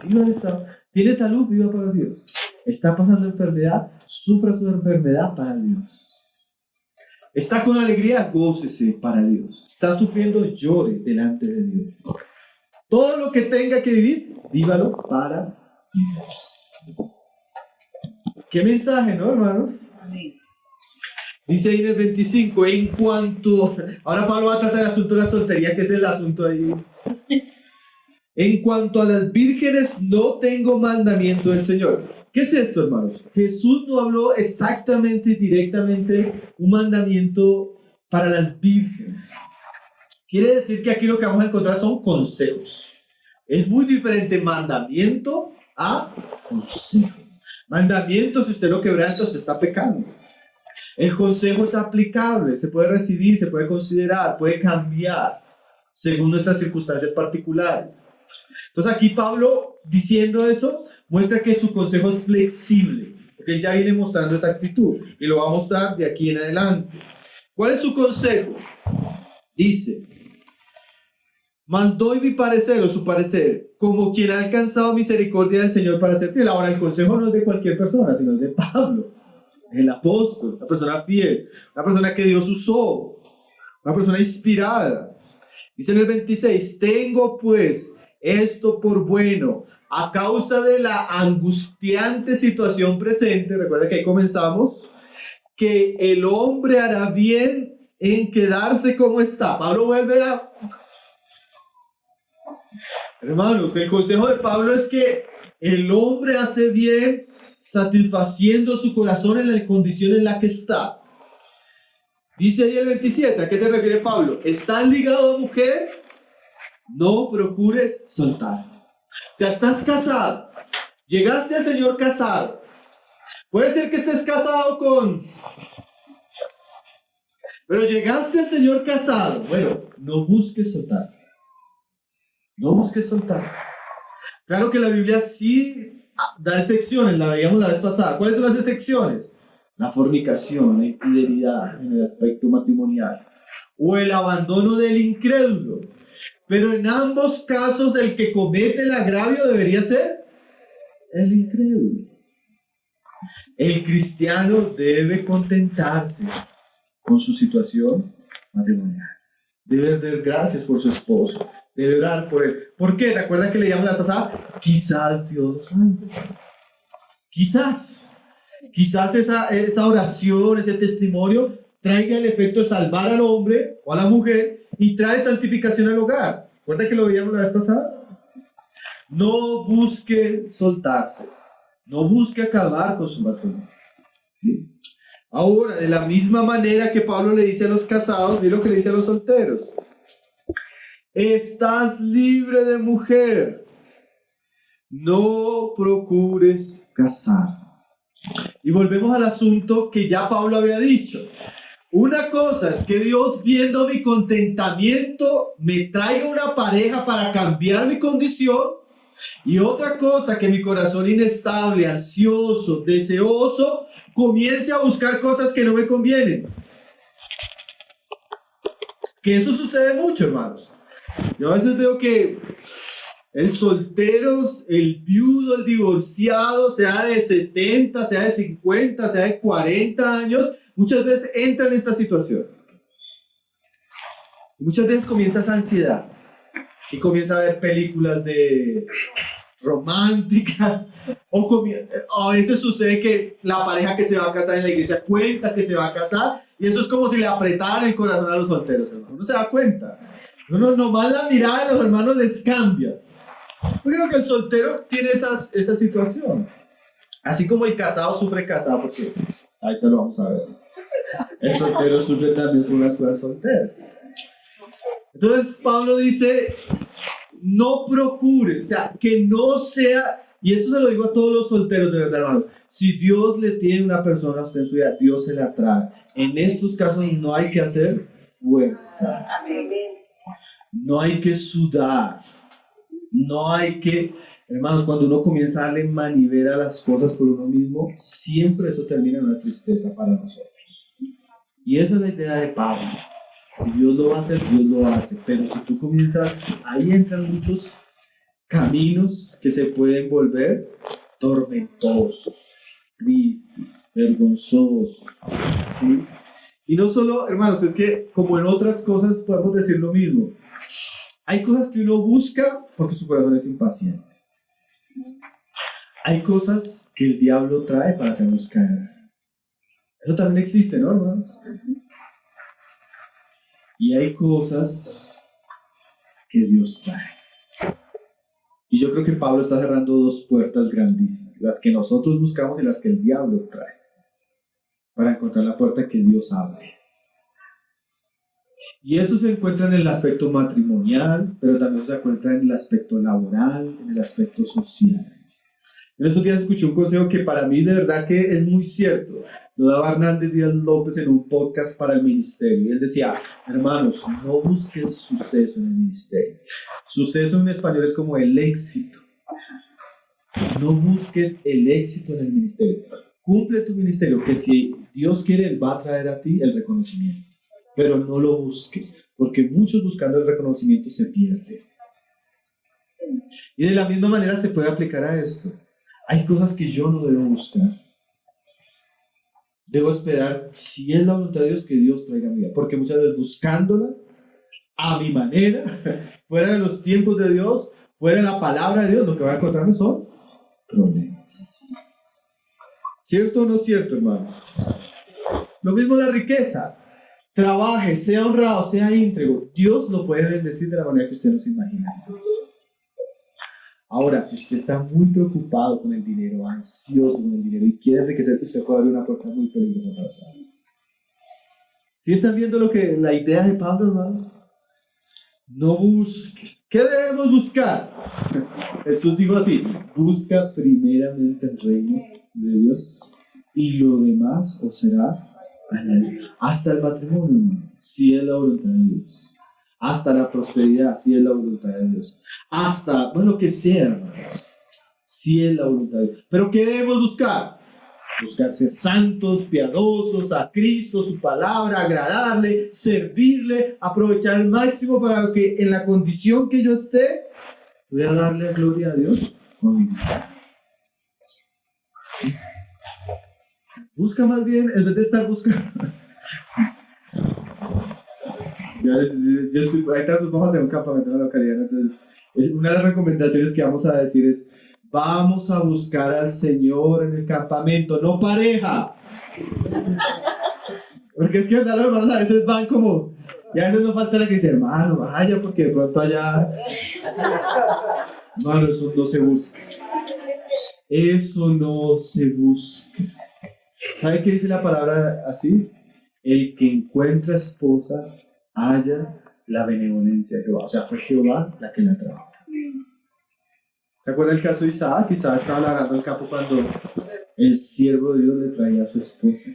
Viva el estado. ¿Tiene salud? Viva para Dios. ¿Está pasando enfermedad? Sufra su enfermedad para Dios. ¿Está con alegría? Gócese para Dios. ¿Está sufriendo? Llore delante de Dios. Todo lo que tenga que vivir, vívalo para Dios. ¿Qué mensaje, no, hermanos? Amén. Dice ahí en el 25, en cuanto... Ahora Pablo va a tratar el asunto de la soltería, que es el asunto ahí. En cuanto a las vírgenes, no tengo mandamiento del Señor. ¿Qué es esto, hermanos? Jesús no habló exactamente y directamente un mandamiento para las vírgenes. Quiere decir que aquí lo que vamos a encontrar son consejos. Es muy diferente mandamiento a consejo. Mandamiento, si usted lo quebranta, se está pecando. El consejo es aplicable, se puede recibir, se puede considerar, puede cambiar según nuestras circunstancias particulares. Entonces aquí Pablo, diciendo eso, muestra que su consejo es flexible, porque él ya viene mostrando esa actitud y lo va a mostrar de aquí en adelante. ¿Cuál es su consejo? Dice: mas doy mi parecer, o su parecer, como quien ha alcanzado misericordia del Señor para ser fiel. Ahora, el consejo no es de cualquier persona, sino es de Pablo, el apóstol, una persona fiel, una persona que Dios usó, una persona inspirada. Dice en el 26, tengo pues esto por bueno, a causa de la angustiante situación presente, recuerda que ahí comenzamos, que el hombre hará bien en quedarse como está. Pablo vuelve a... Hermanos, el consejo de Pablo es que el hombre hace bien satisfaciendo su corazón en la condición en la que está. Dice ahí el 27, ¿a qué se refiere Pablo? ¿Estás ligado a mujer? No procures soltar. O sea, estás casado, llegaste al Señor casado. Puede ser que estés casado con... Pero llegaste al Señor casado. Bueno, no busques soltar. No busques soltar. Claro que la Biblia sí da excepciones, la veíamos la vez pasada. ¿Cuáles son las excepciones? La fornicación, la infidelidad en el aspecto matrimonial, o el abandono del incrédulo. Pero en ambos casos el que comete el agravio debería ser el incrédulo. El cristiano debe contentarse con su situación matrimonial. Debe dar gracias por su esposo. Debe orar por él. ¿Por qué? ¿Recuerdan que leíamos la pasada? Quizás Dios lo salve. Quizás esa oración, ese testimonio traiga el efecto de salvar al hombre o a la mujer y trae santificación al hogar. ¿Recuerdan que lo veíamos la vez pasada? No busque soltarse. No busque acabar con su matrimonio. Ahora, de la misma manera que Pablo le dice a los casados, mira lo que le dice a los solteros. Estás libre de mujer. No procures casar. Y volvemos al asunto que ya Pablo había dicho. Una cosa es que Dios, viendo mi contentamiento, me traiga una pareja para cambiar mi condición. Y otra cosa, que mi corazón inestable, ansioso, deseoso, comience a buscar cosas que no me convienen. Que eso sucede mucho, hermanos. Yo a veces veo que el soltero, el viudo, el divorciado, sea de 70, sea de 50, sea de 40 años, muchas veces entra en esta situación. Muchas veces comienza esa ansiedad y comienza a ver películas de románticas o a veces sucede que la pareja que se va a casar en la iglesia cuenta que se va a casar y eso es como si le apretaran el corazón a los solteros, hermano. Uno se da cuenta. Uno nomás la mirada de los hermanos les cambia. Yo creo que el soltero tiene esa situación. Así como el casado sufre casado, porque ahí te lo vamos a ver. El soltero sufre también por las cosas solteras. Entonces Pablo dice, no procures, o sea, que no sea, y esto se lo digo a todos los solteros de verdad, hermano. Si Dios le tiene una persona a usted en su vida, Dios se la trae. En estos casos no hay que hacer fuerza. No hay que sudar. No hay que, hermanos, cuando uno comienza a darle manivela a las cosas por uno mismo, siempre eso termina en una tristeza para nosotros. Y esa es la idea de Pablo. Si Dios lo va a hacer, Dios lo hace. Pero si tú comienzas, ahí entran muchos caminos que se pueden volver tormentosos, tristes, vergonzosos, ¿sí? Y no solo, hermanos, es que como en otras cosas podemos decir lo mismo. Hay cosas que uno busca porque su corazón es impaciente. Hay cosas que el diablo trae para hacernos caer. Eso también existe, ¿no, hermanos? Y hay cosas que Dios trae. Y yo creo que Pablo está cerrando dos puertas grandísimas, las que nosotros buscamos y las que el diablo trae, para encontrar la puerta que Dios abre. Y eso se encuentra en el aspecto matrimonial, pero también se encuentra en el aspecto laboral, en el aspecto social. En estos días escuché un consejo que para mí de verdad que es muy cierto. Lo daba Hernández Díaz López en un podcast para el ministerio. Y él decía, hermanos, no busquen suceso en el ministerio. Suceso en español es como el éxito. No busques el éxito en el ministerio. Cumple tu ministerio, que si Dios quiere, Él va a traer a ti el reconocimiento. Pero no lo busques, porque muchos buscando el reconocimiento se pierden. Y de la misma manera se puede aplicar a esto. Hay cosas que yo no debo buscar. Debo esperar, si es la voluntad de Dios, que Dios traiga mi vida. Porque muchas veces buscándola a mi manera, fuera de los tiempos de Dios, fuera de la palabra de Dios, lo que va a encontrarme son problemas. ¿Cierto o no cierto, hermano? Lo mismo la riqueza. Trabaje, sea honrado, sea íntegro. Dios lo puede bendecir de la manera que usted no se imagina. Ahora, si usted está muy preocupado con el dinero, ansioso con el dinero y quiere enriquecer, usted puede abrir una puerta muy peligrosa para usted. ¿Sí están viendo la idea de Pablo, hermanos? No busques. ¿Qué debemos buscar? Jesús dijo así: busca primeramente el reino de Dios y lo demás os será añadido. Hasta el matrimonio, si es la voluntad de Dios. Hasta la prosperidad, si es la voluntad de Dios. Hasta, bueno, que sea, hermanos, si es la voluntad de Dios. Pero ¿qué debemos buscar? Buscar ser santos, piadosos, a Cristo, su palabra, agradarle, servirle, aprovechar al máximo para lo que en la condición que yo esté, voy a darle gloria a Dios con mi vida. Busca más bien, en vez de estar buscando. Hay tantos, vamos a tener un campamento en la localidad, entonces una de las recomendaciones que vamos a decir es: vamos a buscar al Señor en el campamento, no pareja. Porque es que los hermanos a veces van como, ya a veces no falta la que dice, hermano, vaya, porque de pronto allá, hermano, eso no se busca. Eso no se busca. ¿Sabe qué dice la palabra así? El que encuentra esposa haya la benevolencia de Jehová. O sea, fue Jehová la que la trajo. ¿Se acuerda el caso de Isaac? Isaac estaba labrando el campo cuando el siervo de Dios le traía a su esposa.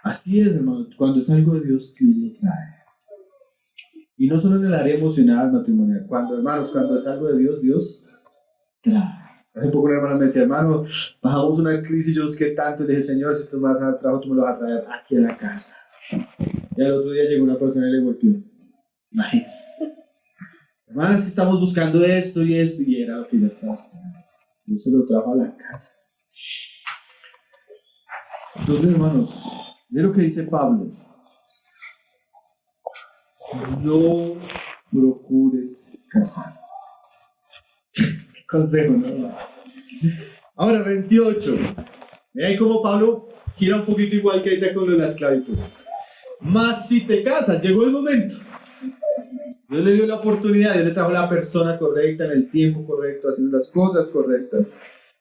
Así es, hermano. Cuando es algo de Dios, Dios lo trae. Y no solo en el área emocional, matrimonial. Cuando es algo de Dios, Dios trae. Hace poco una hermana me decía, hermano, bajamos una crisis, yo busqué tanto, y le dije, Señor, si tú me vas a dar trabajo, tú me lo vas a traer aquí a la casa. Y al otro día llegó una persona y le golpeó. Imagínate. Hermana, si estamos buscando esto, y era lo que ya estaba esperando. Dios se lo trajo a la casa. Entonces, hermanos, miren lo que dice Pablo. No procures casarte. Consejo, ¿no? Ahora, 28. Ve ahí como Pablo gira un poquito igual que ahorita con lo de la esclavitud. Más si te casas, llegó el momento. Dios le dio la oportunidad, Dios le trajo a la persona correcta, en el tiempo correcto, haciendo las cosas correctas.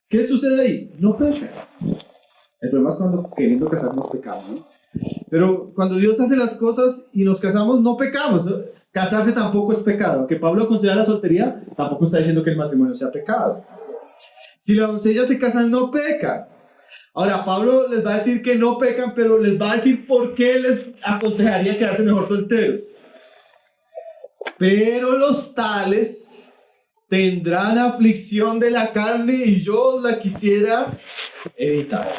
¿Qué sucede ahí? No pecas. El problema es cuando queriendo casarnos pecamos, ¿no? Pero cuando Dios hace las cosas y nos casamos, no pecamos, ¿no? Casarse tampoco es pecado. Aunque Pablo considera la soltería, tampoco está diciendo que el matrimonio sea pecado. Si la doncella se casan, no pecan. Ahora, Pablo les va a decir que no pecan, pero les va a decir por qué les aconsejaría quedarse mejor solteros. Pero los tales tendrán aflicción de la carne y yo la quisiera evitar.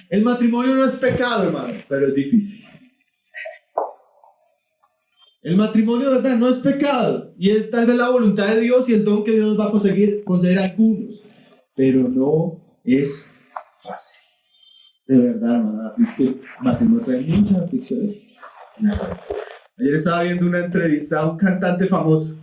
El matrimonio no es pecado, hermano, pero es difícil. El matrimonio, de verdad, no es pecado. Y es tal vez la voluntad de Dios y el don que Dios va a conceder a algunos. Pero no es fácil. De verdad, hermano, el matrimonio trae muchas aflicciones. Ayer estaba viendo una entrevista a un cantante famoso.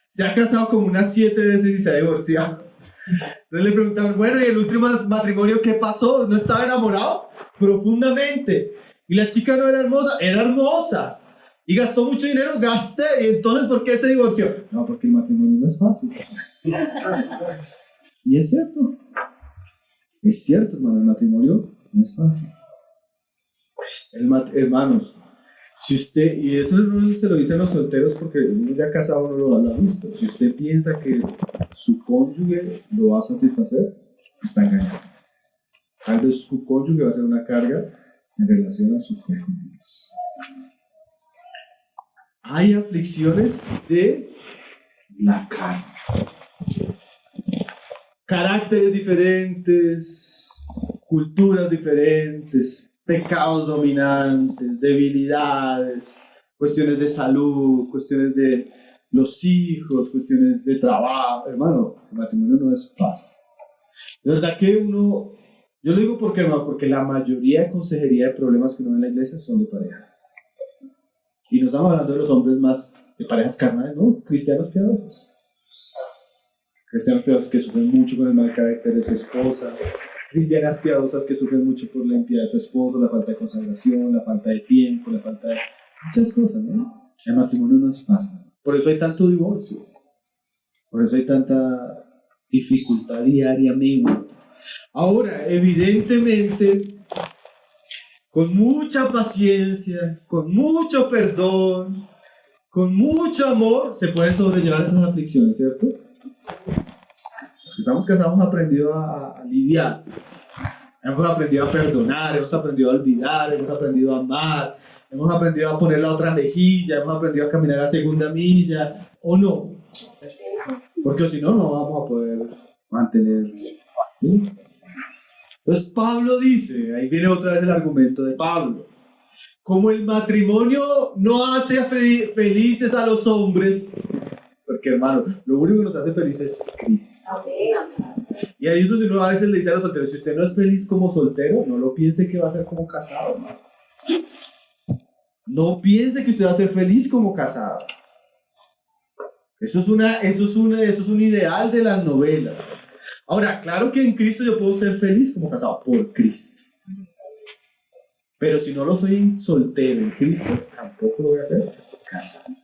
Se ha casado como unas 7 veces y se ha divorciado. Entonces le preguntaban, bueno, ¿y el último matrimonio qué pasó? ¿No estaba enamorado? Profundamente. Y la chica no era hermosa, era hermosa. Y gastó mucho dinero, gasté. Y entonces, ¿por qué se divorció? No, porque el matrimonio no es fácil. Y es cierto. Es cierto, hermano, el matrimonio no es fácil. Hermanos, si usted, y eso no se lo dicen los solteros porque uno ya casado no lo ha visto. Si usted piensa que su cónyuge lo va a satisfacer, está engañado. Tal vez su cónyuge va a ser una carga en relación a su fe con Dios. Hay aflicciones de la carne. Caracteres diferentes, culturas diferentes, pecados dominantes, debilidades, cuestiones de salud, cuestiones de los hijos, cuestiones de trabajo. Hermano, el matrimonio no es fácil. De verdad que yo lo digo porque, hermano, porque la mayoría de consejería de problemas que uno ve en la iglesia son de pareja. Y no estamos hablando de los hombres más de parejas carnales, ¿no? Cristianos piadosos. Cristianos piadosos que sufren mucho con el mal carácter de su esposa. Cristianas piadosas que sufren mucho por la impiedad de su esposo, la falta de consagración, la falta de tiempo, la falta de muchas cosas, ¿no? El matrimonio no es fácil. Por eso hay tanto divorcio. Por eso hay tanta dificultad diariamente. Ahora, evidentemente, con mucha paciencia, con mucho perdón, con mucho amor, se pueden sobrellevar esas aflicciones, ¿cierto? Los que estamos casados hemos aprendido a lidiar, hemos aprendido a perdonar, hemos aprendido a olvidar, hemos aprendido a amar, hemos aprendido a poner la otra mejilla, hemos aprendido a caminar la segunda milla, ¿o no? Porque si no, no vamos a poder mantener. ¿Sí? Entonces Pablo dice, ahí viene otra vez el argumento de Pablo, como el matrimonio no hace felices a los hombres, porque hermano, lo único que nos hace felices es Cristo. Y ahí es donde uno a veces le dice a los solteros, si usted no es feliz como soltero, no lo piense que va a ser como casado, hermano. No piense que usted va a ser feliz como casado. Eso es un ideal de las novelas. Ahora, claro que en Cristo yo puedo ser feliz como casado, por Cristo. Pero si no lo soy soltero en Cristo, tampoco lo voy a hacer casado.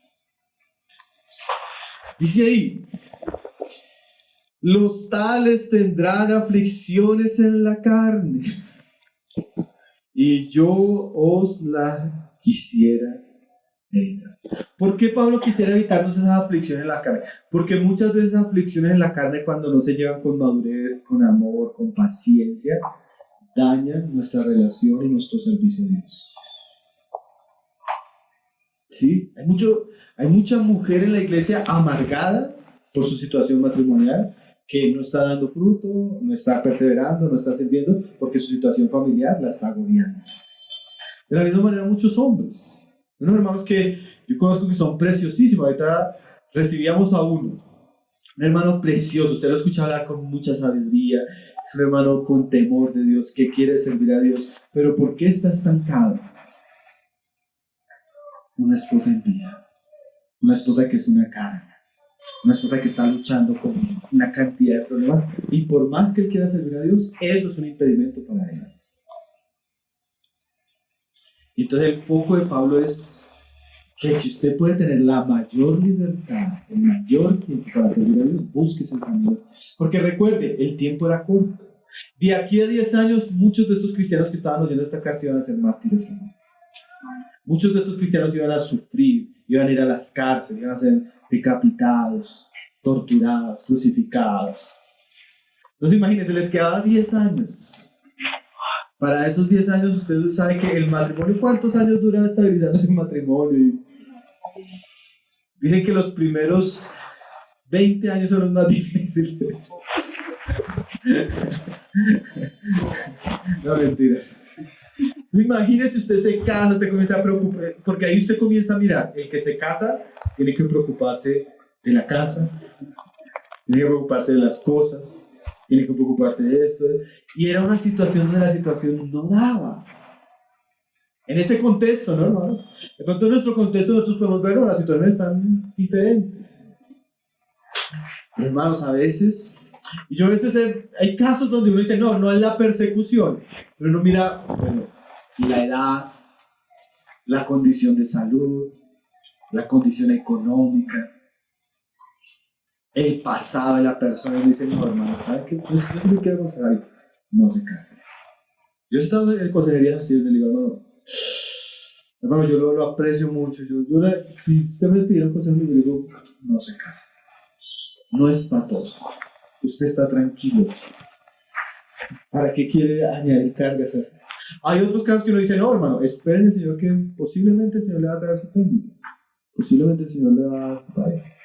Dice ahí, los tales tendrán aflicciones en la carne, y yo os la quisiera evitar. ¿Por qué Pablo quisiera evitarnos esas aflicciones en la carne? Porque muchas veces aflicciones en la carne, cuando no se llevan con madurez, con amor, con paciencia, dañan nuestra relación y nuestro servicio a Dios. ¿Sí? Hay mucha mujer en la iglesia amargada por su situación matrimonial, que no está dando fruto, no está perseverando, no está sirviendo, porque su situación familiar la está agobiando. De la misma manera, muchos hombres. Unos hermanos que yo conozco que son preciosísimos. Ahorita recibíamos a un hermano precioso. Usted lo escucha hablar con mucha sabiduría. Es un hermano con temor de Dios, que quiere servir a Dios. Pero ¿por qué está estancado? Una esposa impía. Una esposa que es una carga. Una esposa que está luchando con una cantidad de problemas. Y por más que él quiera servir a Dios, eso es un impedimento para él. Entonces el foco de Pablo es que si usted puede tener la mayor libertad, el mayor tiempo para servir a Dios, búsquese el camino. Porque recuerde, el tiempo era corto. De aquí a 10 años, muchos de estos cristianos que estaban oyendo esta carta iban a ser mártires. Muchos de estos cristianos iban a sufrir, iban a ir a las cárceles, iban a ser decapitados, torturados, crucificados. Entonces imagínense, les quedaba 10 años. Para esos 10 años, usted sabe que el matrimonio, ¿cuántos años dura estabilizándose un matrimonio? Dicen que los primeros 20 años son los más difíciles. No, mentiras. Imagínese, usted se casa, usted comienza a preocupar, porque ahí usted comienza a mirar, el que se casa tiene que preocuparse de la casa, tiene que preocuparse de las cosas, tiene que preocuparse de esto, y era una situación donde la situación no daba. En ese contexto, ¿no, hermanos? De pronto en nuestro contexto nosotros podemos ver, las situaciones están diferentes. Hermanos, a veces Y yo a veces hay casos donde uno dice, no, no es la persecución, pero uno mira, bueno, la edad, la condición de salud, la condición económica, el pasado de la persona, y dice, no, hermano, ¿sabes qué? Pues yo no quiero contar algo, no se case. Yo he estado en consejería así, y le digo, no, hermano, yo lo aprecio mucho, si usted me pide un consejo, yo le digo, no se case, no es para todos, usted está tranquilo, ¿para qué quiere añadir cargas? Hay otros casos que uno dice, no, hermano, esperen el Señor, que posiblemente el Señor le va a traer su familia, posiblemente el Señor le va a dar su padre.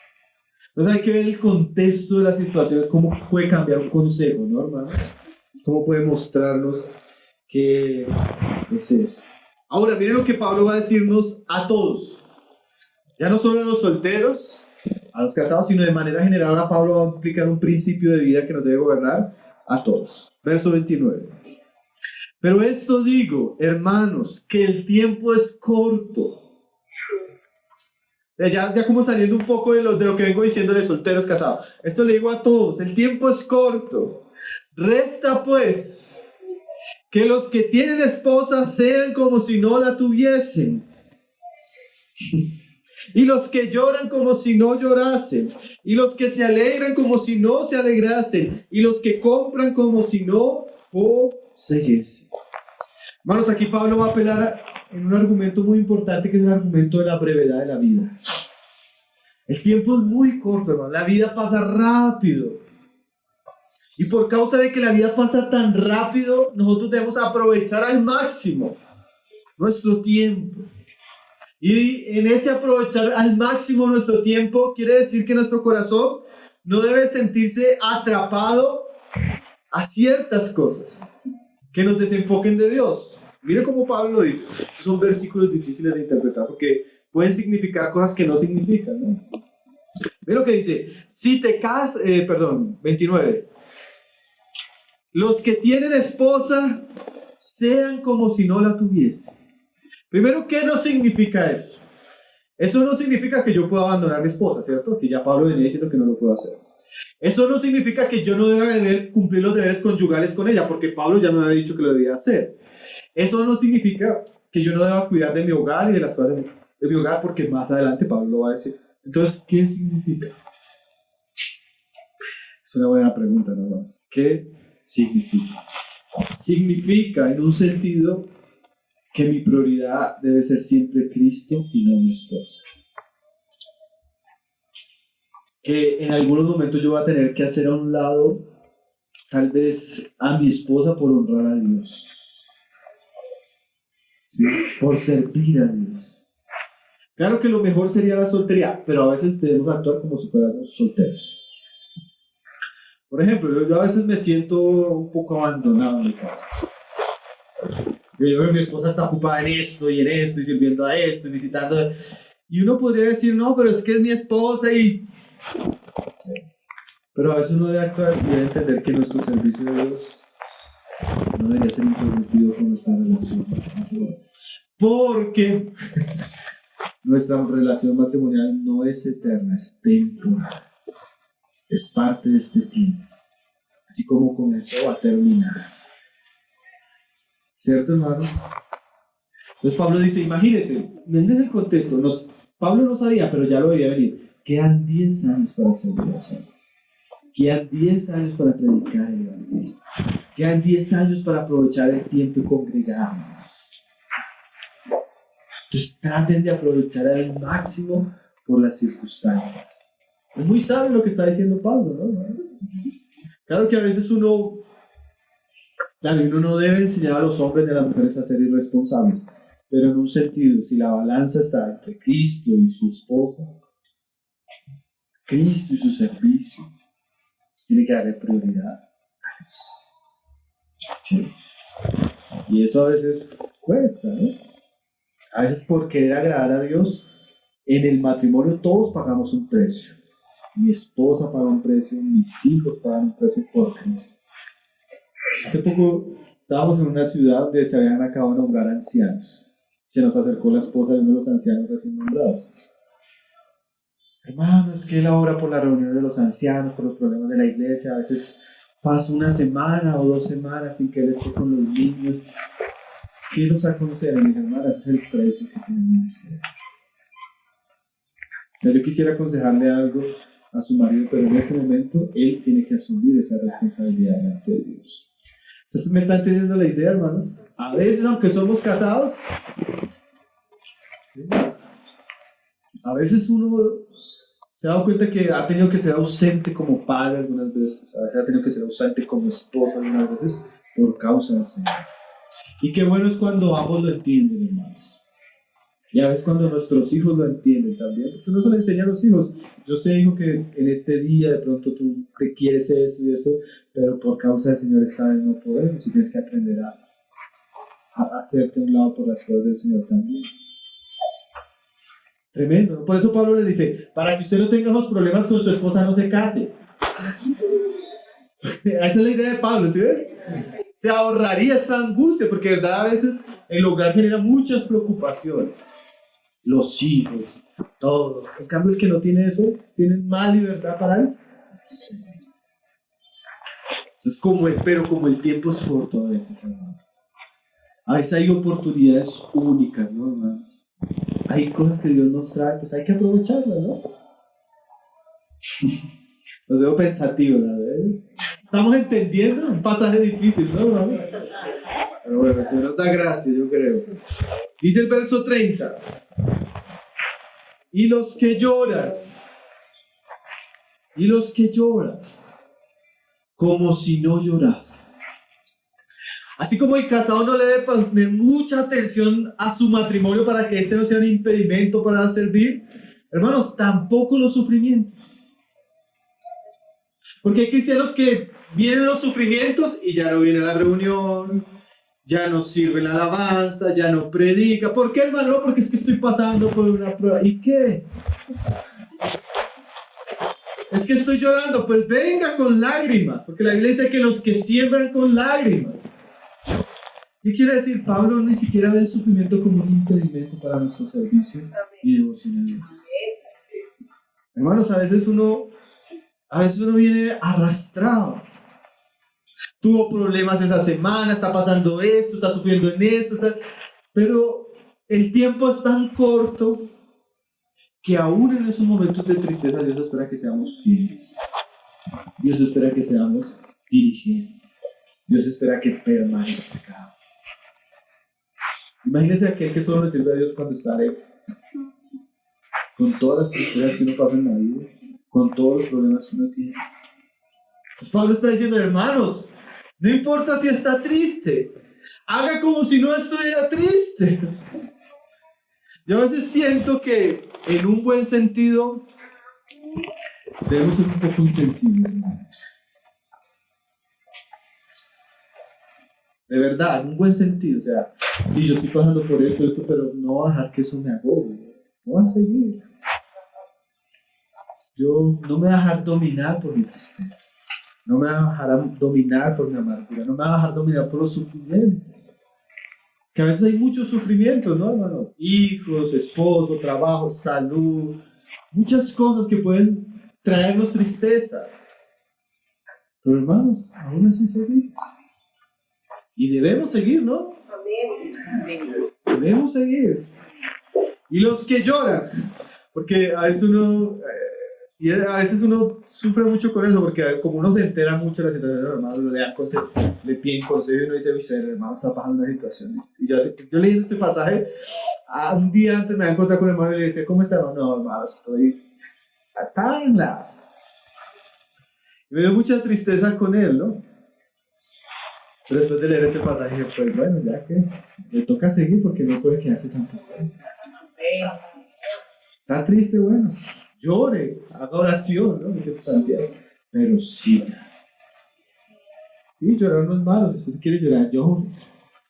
Entonces hay que ver el contexto de las situaciones, cómo puede cambiar un consejo, ¿no, hermanos? Cómo puede mostrarnos qué es eso. Ahora, miren lo que Pablo va a decirnos a todos. Ya no solo a los solteros, a los casados, sino de manera general. Ahora Pablo va a aplicar un principio de vida que nos debe gobernar a todos. Verso 29. Pero esto digo, hermanos, que el tiempo es corto. Ya como saliendo un poco de lo que vengo diciendo de solteros casados. Esto le digo a todos, el tiempo es corto. Resta pues que los que tienen esposa sean como si no la tuviesen. Y los que lloran como si no llorasen. Y los que se alegran como si no se alegrasen. Y los que compran como si no poseyesen. Hermanos, aquí Pablo va a apelar en un argumento muy importante, que es el argumento de la brevedad de la vida. El tiempo es muy corto, hermano. La vida pasa rápido. Y por causa de que la vida pasa tan rápido, nosotros debemos aprovechar al máximo nuestro tiempo. Y en ese aprovechar al máximo nuestro tiempo, quiere decir que nuestro corazón no debe sentirse atrapado a ciertas cosas que nos desenfoquen de Dios. Mire cómo Pablo lo dice. Son versículos difíciles de interpretar porque pueden significar cosas que no significan, ¿no? Mire lo que dice. Si te casas, 29. Los que tienen esposa sean como si no la tuviesen. Primero, ¿qué no significa eso? Eso no significa que yo pueda abandonar a mi esposa, ¿cierto? Que ya Pablo venía diciendo que no lo puedo hacer. Eso no significa que yo no deba cumplir los deberes conyugales con ella, porque Pablo ya me había dicho que lo debía hacer. Eso no significa que yo no deba cuidar de mi hogar y de las cosas de mi hogar, porque más adelante Pablo lo va a decir. Entonces, ¿qué significa? Es una buena pregunta, ¿no? ¿Qué significa? Significa, en un sentido, que mi prioridad debe ser siempre Cristo y no mi esposa. Que en algunos momentos yo voy a tener que hacer a un lado, tal vez, a mi esposa por honrar a Dios. ¿Sí? Por servir a Dios. Claro que lo mejor sería la soltería, pero a veces debemos actuar como si fuéramos solteros. Por ejemplo, yo a veces me siento un poco abandonado en mi casa. Mi esposa está ocupada en esto y sirviendo a esto y visitando. Y uno podría decir, no, pero es que es mi esposa y... Pero a veces uno debe actuar y debe entender que nuestro servicio a Dios no debería ser interrumpido con nuestra relación. Porque nuestra relación matrimonial no es eterna, es temporal. Es parte de este tiempo. Así como comenzó, va a terminar. ¿Cierto, hermano? Entonces Pablo dice, imagínense el contexto. Pablo no sabía, pero ya lo veía venir. Quedan 10 años para servir al Señor. Quedan 10 años para predicar el evangelio. Quedan 10 años para aprovechar el tiempo y congregarnos. Entonces traten de aprovechar al máximo por las circunstancias. Es muy sabio lo que está diciendo Pablo, ¿no? Claro que a veces uno no debe enseñar a los hombres y a las mujeres a ser irresponsables, pero en un sentido, si la balanza está entre Cristo y su esposa, Cristo y su servicio, tiene que darle prioridad a Dios. Sí. Y eso a veces cuesta, ¿no? A veces por querer agradar a Dios, en el matrimonio todos pagamos un precio. Mi esposa paga un precio, mis hijos pagan un precio por Cristo. Hace poco estábamos en una ciudad donde se habían acabado de nombrar ancianos. Se nos acercó la esposa de uno de los ancianos recién nombrados. Hermano, es que él ora por la reunión de los ancianos, por los problemas de la iglesia. A veces pasa una semana o 2 semanas sin que él esté con los niños. ¿Qué nos aconseja, mis hermanas? Es el precio que tenemos que dar. O sea, yo quisiera aconsejarle algo a su marido, pero en este momento él tiene que asumir esa responsabilidad delante de Dios. ¿Ustedes me están entendiendo la idea, hermanos? A veces, aunque somos casados, a veces uno se ha dado cuenta que ha tenido que ser ausente como padre algunas veces, a veces ha tenido que ser ausente como esposo algunas veces por causa del Señor. Y qué bueno es cuando ambos lo entienden, hermanos. Y a veces cuando nuestros hijos lo entienden también, porque uno se le enseña a los hijos. Yo sé, hijo, que en este día de pronto tú te quieres esto y eso, pero por causa del Señor esta vez no podemos y tienes que aprender a hacerte a un lado por las cosas del Señor también. Tremendo, ¿no? Por eso Pablo le dice, para que usted no tenga esos problemas con su esposa, no se case. Esa es la idea de Pablo, ¿sí ven? Se ahorraría esa angustia, porque de verdad a veces el hogar genera muchas preocupaciones. Los hijos, todo. En cambio, el que no tiene eso, tiene más libertad para él. Sí. Entonces, pero el tiempo es corto a veces, hermano. A veces hay oportunidades únicas, ¿no, hermanos? Hay cosas que Dios nos trae, pues hay que aprovecharlas, ¿no? Los veo pensativos, ¿verdad? Estamos entendiendo un pasaje difícil, ¿no, hermanos? Pero bueno, el Señor nos da gracia, yo creo. Dice el verso 30. Y los que lloran, como si no lloras. Así como el casado no le debe poner mucha atención a su matrimonio para que este no sea un impedimento para servir, hermanos, tampoco los sufrimientos. Porque hay cristianos que vienen los sufrimientos y ya no viene a la reunión, ya no sirve la alabanza, ya no predica. ¿Por qué, hermano? Porque es que estoy pasando por una prueba. ¿Y qué? Es que estoy llorando. Pues venga con lágrimas, porque la Biblia dice que los que siembran con lágrimas. ¿Qué quiere decir? Pablo ni siquiera ve el sufrimiento como un impedimento para nuestro servicio y devoción a Dios. Hermanos, a veces uno viene arrastrado. Tuvo problemas esa semana, está pasando esto, está sufriendo en esto, pero el tiempo es tan corto que aún en esos momentos de tristeza Dios espera que seamos fieles. Dios espera que seamos diligentes. Dios espera que permanezcamos. Imagínense aquel que solo le sirve a Dios cuando está alegre, con todas las tristezas que uno pasa en la vida, con todos los problemas que uno tiene. Entonces Pablo está diciendo, hermanos, no importa si está triste, haga como si no estuviera triste. Yo a veces siento que en un buen sentido debemos ser un poco insensibles, hermanos. De verdad, en un buen sentido, o sea, sí, yo estoy pasando por esto, pero no voy a dejar que eso me agobie, no voy a seguir. Yo no me voy a dejar dominar por mi tristeza, no me voy a dejar dominar por mi amargura, no me voy a dejar dominar por los sufrimientos. Que a veces hay muchos sufrimientos, ¿no, hermano? Hijos, esposo, trabajo, salud, muchas cosas que pueden traernos tristeza. Pero hermanos, aún así seguimos. Y debemos seguir, ¿no? Debemos seguir. Y los que lloran, porque a veces uno sufre mucho con eso, porque como uno se entera mucho de la situación de los hermanos, le piden consejo y uno dice, uy, el hermano está pasando una situación. Y yo leí este pasaje, un día antes me había encontrado con el hermano y le decía, ¿cómo está, hermano? No, hermano, estoy atánla. Y me dio mucha tristeza con él, ¿no? Pero después de leer ese pasaje, pues bueno, ya que le toca seguir porque no puede quedarse tampoco. Está triste, bueno, llore, haga oración, ¿no? Pero siga. Sí, llorar no es malo, si usted quiere llorar, llore.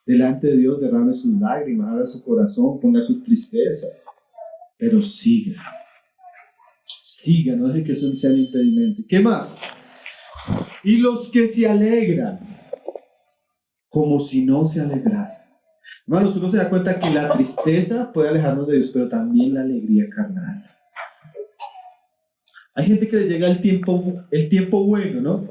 Delante de Dios derrame sus lágrimas, abra su corazón, ponga su tristeza. Pero siga. Siga, no deje que eso sea un impedimento. ¿Qué más? Y los que se alegran, como si no se alegrase. Hermanos, uno se da cuenta que la tristeza puede alejarnos de Dios, pero también la alegría carnal. Hay gente que le llega el tiempo bueno, ¿no?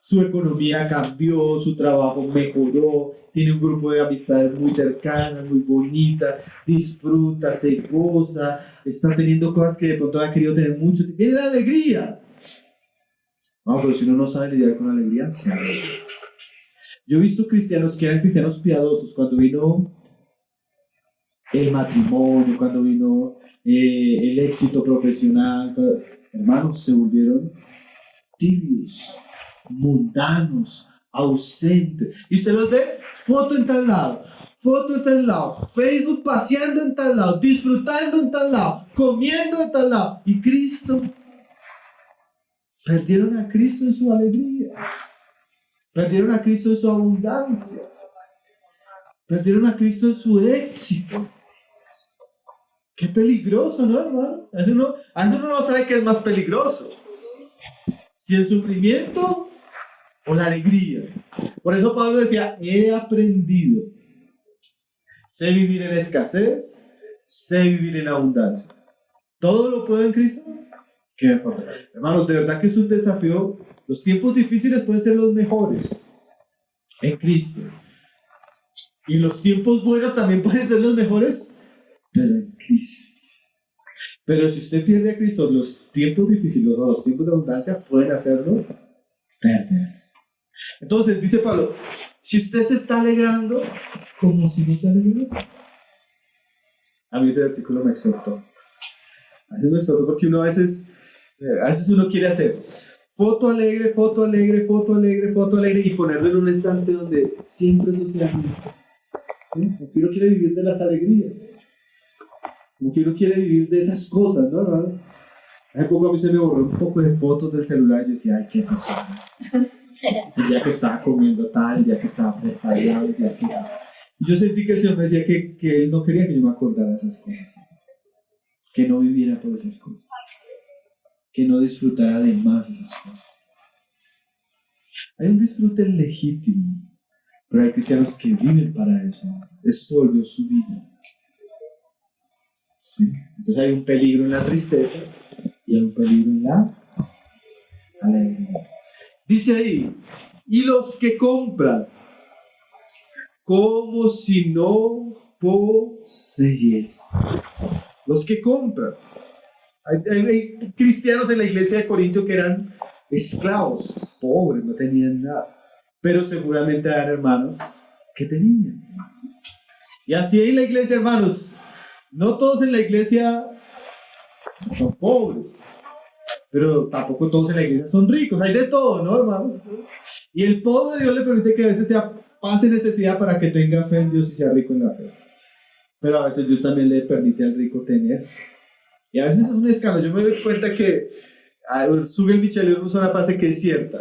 Su economía cambió, su trabajo mejoró, tiene un grupo de amistades muy cercanas, muy bonitas, disfruta, se goza, está teniendo cosas que de pronto ha querido tener mucho. Viene la alegría. No, pero si uno no sabe lidiar con la alegría, sí. Yo he visto cristianos que eran cristianos piadosos cuando vino el matrimonio, cuando vino el éxito profesional, hermanos, se volvieron tibios, mundanos, ausentes. Y usted los ve, foto en tal lado, Facebook paseando en tal lado, disfrutando en tal lado, comiendo en tal lado. ¿Y Cristo? Perdieron a Cristo en su alegría. Perdieron a Cristo en su abundancia. Perdieron a Cristo en su éxito. Qué peligroso, ¿no, hermano? A veces uno no sabe qué es más peligroso. Si el sufrimiento o la alegría. Por eso Pablo decía, he aprendido. Sé vivir en escasez, sé vivir en abundancia. ¿Todo lo puedo en Cristo? Qué me fortalece. Hermanos, de verdad que es un desafío. Los tiempos difíciles pueden ser los mejores en Cristo. Y los tiempos buenos también pueden ser los mejores, pero en Cristo. Pero si usted pierde a Cristo, los tiempos difíciles o los tiempos de abundancia pueden hacerlo perderse. Entonces, dice Pablo, si usted se está alegrando, como si no se alegrara. A mí ese versículo me exhortó. A veces me exhortó porque uno a veces uno quiere hacer foto alegre, foto alegre, foto alegre, foto alegre y ponerlo en un estante donde siempre socialmente. Como que uno quiere vivir de las alegrías. Como que uno quiere vivir de esas cosas, ¿no? Hace poco a mí se me borró un poco de fotos del celular y yo decía, ay, qué pasada. El día que estaba comiendo tal, el día que estaba preparado, el día que... Y yo sentí que el Señor me decía que Él no quería que yo me acordara de esas cosas. Que no viviera por esas cosas. Que no disfrutara de más de esas cosas. Hay un disfrute legítimo, pero hay cristianos que viven para eso. Eso se volvió su vida. Sí. Entonces hay un peligro en la tristeza y hay un peligro en la alegría. Dice ahí, y los que compran, como si no poseyesen. Los que compran. Hay cristianos en la iglesia de Corinto que eran esclavos, pobres, no tenían nada. Pero seguramente eran hermanos que tenían. Y así en la iglesia, hermanos, no todos en la iglesia son pobres, pero tampoco todos en la iglesia son ricos. Hay de todo, ¿no, hermanos? Y el pobre Dios le permite que a veces pase necesidad para que tenga fe en Dios y sea rico en la fe. Pero a veces Dios también le permite al rico tener. Y a veces es un escándalo. Yo me doy cuenta que Sugel Michelin usa una frase que es cierta.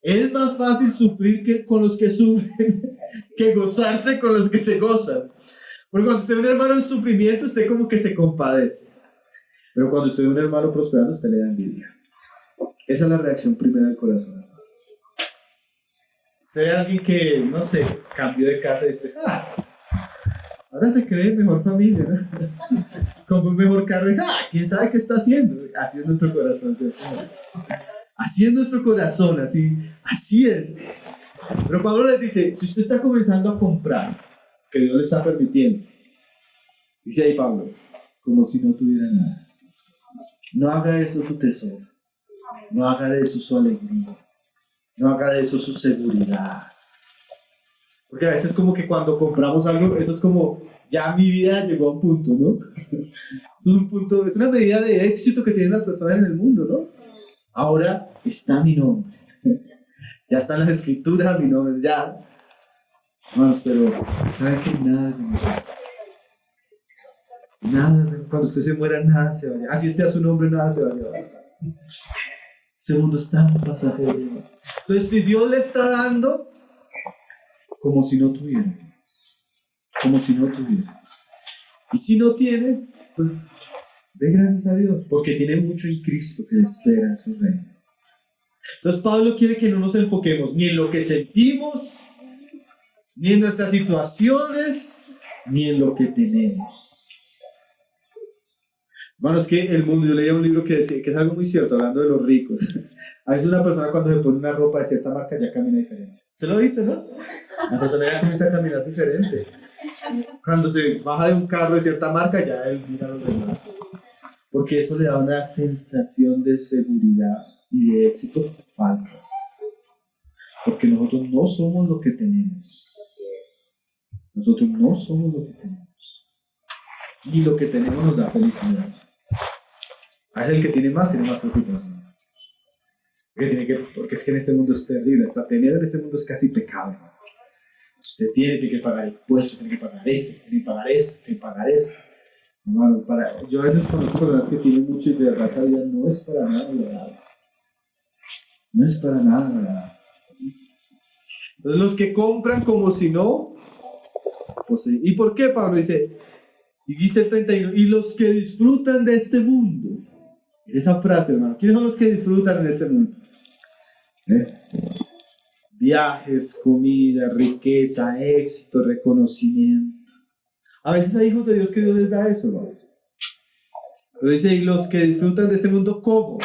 Es más fácil sufrir con los que sufren que gozarse con los que se gozan. Porque cuando usted ve un hermano en sufrimiento, usted como que se compadece. Pero cuando usted ve un hermano prosperando, usted le da envidia. Esa es la reacción primera del corazón. Usted ve a alguien que, no sé, cambió de casa y usted, ahora se cree mejor familia, ¿no? Como un mejor carro, ¿quién sabe qué está haciendo? Así es nuestro corazón. Así es nuestro corazón, así es. Pero Pablo les dice, si usted está comenzando a comprar, que Dios le está permitiendo, dice ahí Pablo, como si no tuviera nada. No haga de eso su tesoro. No haga de eso su alegría. No haga de eso su seguridad. Porque a veces como que cuando compramos algo, eso es como, ya mi vida llegó a un punto, ¿no? Eso es un punto, es una medida de éxito que tienen las personas en el mundo, ¿no? Ahora está mi nombre. Ya están las escrituras, mi nombre, ya. Hermanos, pero ¿saben que nada de nosotros? Nada, cuando usted se muera, nada se va a llevar. Así esté a su nombre, nada se va a llevar. Este mundo es tan pasajero. Entonces, si Dios le está dando, como si no tuviera. Como si no tuviera. Y si no tiene, pues, dé gracias a Dios, porque tiene mucho en Cristo que le espera en su reino. Entonces, Pablo quiere que no nos enfoquemos ni en lo que sentimos, ni en nuestras situaciones, ni en lo que tenemos. Hermanos, que el mundo, yo leía un libro que decía, que es algo muy cierto, hablando de los ricos. A veces una persona cuando se pone una ropa de cierta marca ya camina diferente. ¿Se lo viste, no? La persona ya comienza a caminar diferente. Cuando se baja de un carro de cierta marca ya él mira a los demás. Porque eso le da una sensación de seguridad y de éxito falsas. Porque nosotros no somos lo que tenemos. Nosotros no somos lo que tenemos. Y lo que tenemos nos da felicidad. A veces el que tiene más preocupación. Porque es que en este mundo es terrible. Hasta tener en este mundo es casi pecado. ¿No? Usted tiene que pagar impuestos, tiene que pagar esto, tiene que pagar esto, tiene que pagar esto. Hermano, yo a veces conozco personas que tienen mucho y de verdad esa vida no es para nada agradable. No es para nada agradable. Entonces los que compran como si no poseen. ¿Y por qué Pablo dice? Y dice el 31, y los que disfrutan de este mundo. Esa frase, hermano. ¿Quiénes son los que disfrutan en este mundo? Viajes, comida, riqueza, éxito, reconocimiento. A veces hay hijos de Dios que Dios les da eso, ¿no? Pero dice, y los que disfrutan de este mundo, ¿cómo?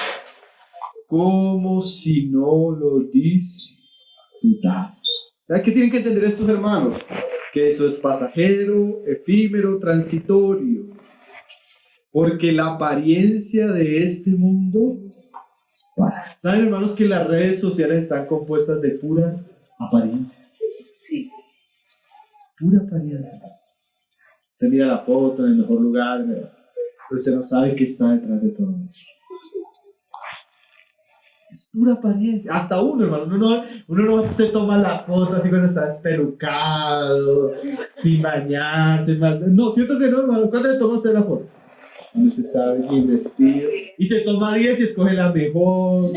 Como si no lo disfrutas. ¿Sabes qué tienen que entender estos hermanos? Que eso es pasajero, efímero, transitorio. Porque la apariencia de este mundo pasa. ¿Saben, hermanos, que las redes sociales están compuestas de pura apariencia? Sí. Pura apariencia. Usted mira la foto en el mejor lugar, pero usted no sabe qué está detrás de todo eso. Es pura apariencia. Hasta uno, hermano. Uno no se toma la foto así cuando está despelucado, sin bañarse. No, cierto que no, hermano. ¿Cuándo le toma usted la foto? Cuando se está bien vestido. Y se toma 10 y escoge la mejor.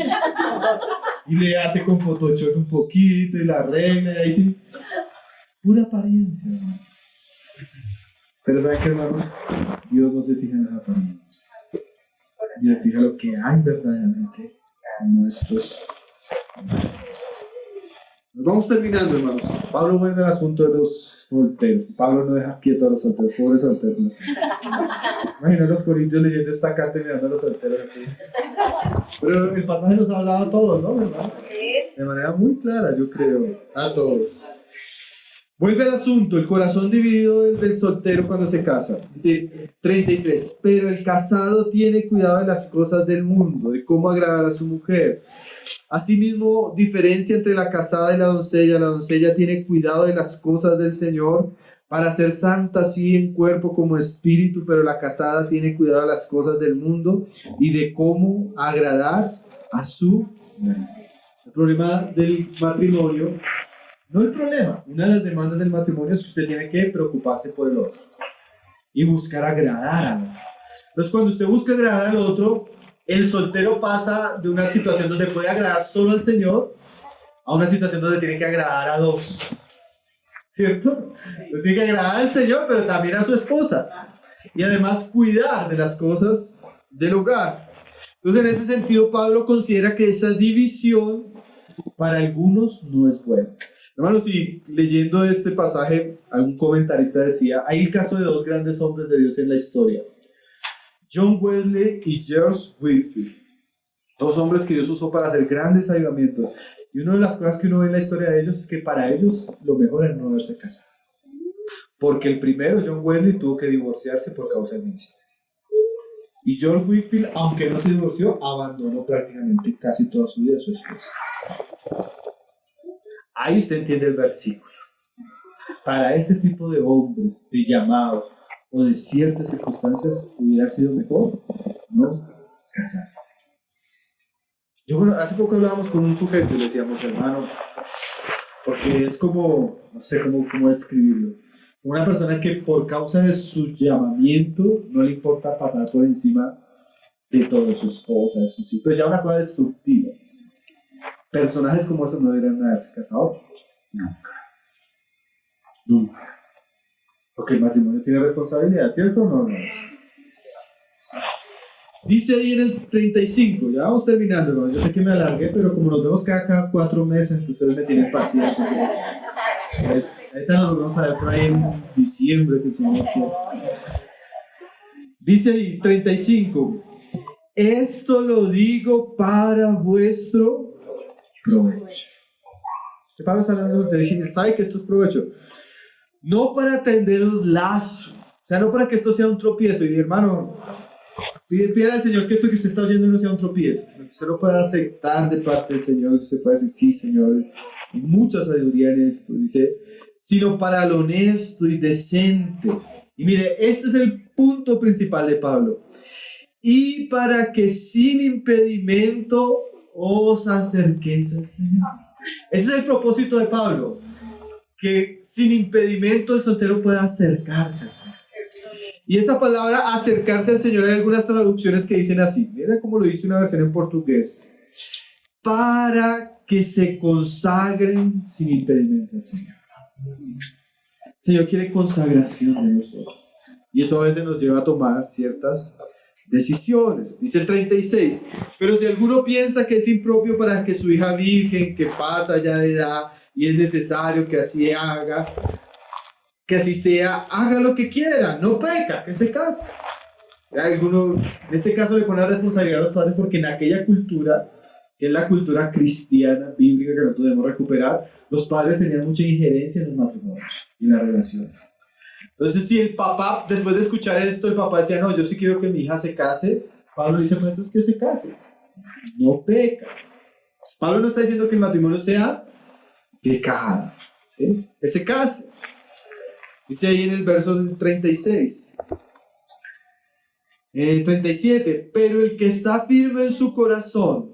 Y le hace con Photoshop un poquito y la arregla. Y ahí sí. Pura apariencia, hermano. Pero ¿saben qué, hermanos? Dios no se fija en las apariencias. Dios se fija lo que hay verdaderamente en nuestros. Nos vamos terminando, hermanos. Pablo vuelve al asunto de los solteros. Pablo no deja quieto a los solteros, pobres solteros. Imagina a los corintios leyendo esta carta y mirando a los solteros. Pero el pasaje nos ha hablado a todos, ¿no, hermano? De manera muy clara, yo creo, a todos. Vuelve al asunto, el corazón dividido del soltero cuando se casa. Dice 33, pero el casado tiene cuidado de las cosas del mundo, de cómo agradar a su mujer. Asimismo, diferencia entre la casada y la doncella. La doncella tiene cuidado de las cosas del Señor para ser santa así en cuerpo como espíritu, pero la casada tiene cuidado de las cosas del mundo y de cómo agradar a su marido. El problema del matrimonio, no el problema, una de las demandas del matrimonio es que usted tiene que preocuparse por el otro y buscar agradar al otro. Entonces, cuando usted busca agradar al otro, el soltero pasa de una situación donde puede agradar solo al Señor a una situación donde tiene que agradar a dos. ¿Cierto? Entonces, tiene que agradar al Señor, pero también a su esposa. Y además cuidar de las cosas del hogar. Entonces, en ese sentido, Pablo considera que esa división para algunos no es buena. Hermanos, y leyendo este pasaje, algún comentarista decía, hay el caso de dos grandes hombres de Dios en la historia. John Wesley y George Whitefield, dos hombres que Dios usó para hacer grandes avivamientos. Y una de las cosas que uno ve en la historia de ellos es que para ellos lo mejor era no haberse casado. Porque el primero, John Wesley, tuvo que divorciarse por causa del ministerio. Y George Whitefield, aunque no se divorció, abandonó prácticamente casi toda su vida a su esposa. Ahí usted entiende el versículo. Para este tipo de hombres, de llamados, o de ciertas circunstancias, hubiera sido mejor no casarse. Hace poco hablábamos con un sujeto y le decíamos, hermano, porque es como, no sé cómo describirlo, como una persona que por causa de su llamamiento no le importa pasar por encima de todo, su esposa, de sus hijos, pero ya una cosa destructiva. Personajes como esos no deberían haberse casado nunca. Porque el matrimonio tiene responsabilidad, ¿cierto o no? Dice ahí en el 35, ya vamos terminando, hermano. Yo sé que me alargué, pero como nos vemos cada 4 meses, entonces ustedes me tienen paciencia. Ahorita nos vamos a ver por ahí en diciembre, si el Señor quiere. Dice ahí, 35. Esto lo digo para vuestro provecho. Pablo está hablando de soltería, él sabe que esto es provecho. No para tenderos lazo. O sea, no para que esto sea un tropiezo. Y hermano, pídele al Señor que esto que usted está oyendo no sea un tropiezo. Que usted lo pueda aceptar de parte del Señor. Que usted pueda decir, sí, Señor. Hay mucha sabiduría en esto. Dice, sino para lo honesto y decente. Y mire, este es el punto principal de Pablo. Y para que sin impedimento os acerquéis al Señor. Ese es el propósito de Pablo. Que sin impedimento el soltero pueda acercarse al Señor. Y esa palabra acercarse al Señor, hay algunas traducciones que dicen así. Mira cómo lo dice una versión en portugués. Para que se consagren sin impedimento al Señor. El Señor quiere consagración de nosotros. Y eso a veces nos lleva a tomar ciertas decisiones. Dice el 36. Pero si alguno piensa que es impropio para que su hija virgen, que pasa ya de edad, y es necesario que así haga, que así sea, haga lo que quiera, no peca, que se case. Alguno, en este caso le pone la responsabilidad a los padres porque en aquella cultura, que es la cultura cristiana, bíblica, que nosotros debemos recuperar, los padres tenían mucha injerencia en los matrimonios y en las relaciones. Entonces, si el papá, después de escuchar esto, el papá decía, no, yo sí quiero que mi hija se case, Pablo dice, pues entonces que se case, no peca. Pablo no está diciendo que el matrimonio sea pecado, ¿sí? Que se case. Dice ahí en el verso 36. 37. Pero el que está firme en su corazón,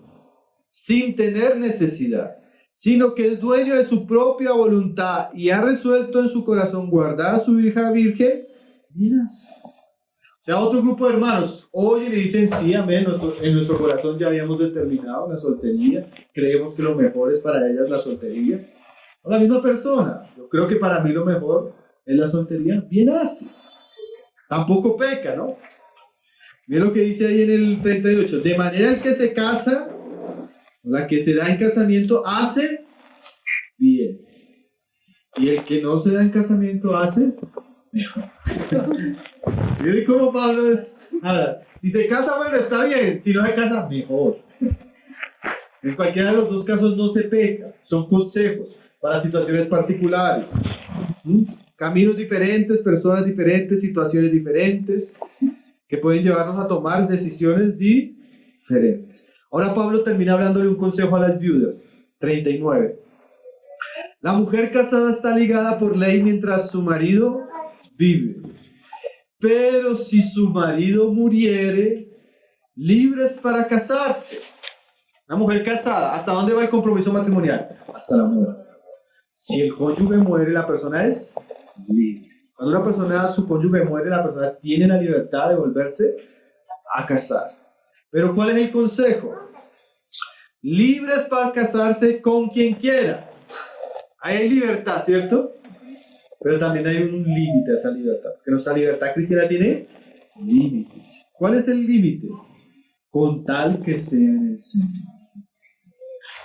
sin tener necesidad, sino que es dueño de su propia voluntad y ha resuelto en su corazón guardar a su hija virgen, mira. O sea, otro grupo de hermanos oyen y dicen, sí, amén, en nuestro corazón ya habíamos determinado la soltería, creemos que lo mejor es para ellas la soltería. O la misma persona, yo creo que para mí lo mejor es la soltería, bien así. Tampoco peca, ¿no? Miren lo que dice ahí en el 38. De manera el que se casa, la que se da en casamiento, hace bien. Y el que no se da en casamiento, hace mejor. Miren cómo Pablo es. Ahora, si se casa, bueno, está bien. Si no se casa, mejor. En cualquiera de los dos casos no se peca. Son consejos para situaciones particulares. Caminos diferentes, personas diferentes, situaciones diferentes, que pueden llevarnos a tomar decisiones diferentes. Ahora Pablo termina hablando de un consejo a las viudas. 39. La mujer casada está ligada por ley mientras su marido vive. Pero si su marido muriere, libre es para casarse. La mujer casada, ¿hasta dónde va el compromiso matrimonial? Hasta la muerte. Si el cónyuge muere, la persona es libre. Cuando una persona, su cónyuge muere, la persona tiene la libertad de volverse a casar. Pero ¿cuál es el consejo? Libres para casarse con quien quiera. Ahí hay libertad, ¿cierto? Pero también hay un límite a esa libertad. Porque nuestra libertad cristiana tiene límites. ¿Cuál es el límite? Con tal que sea en el Señor.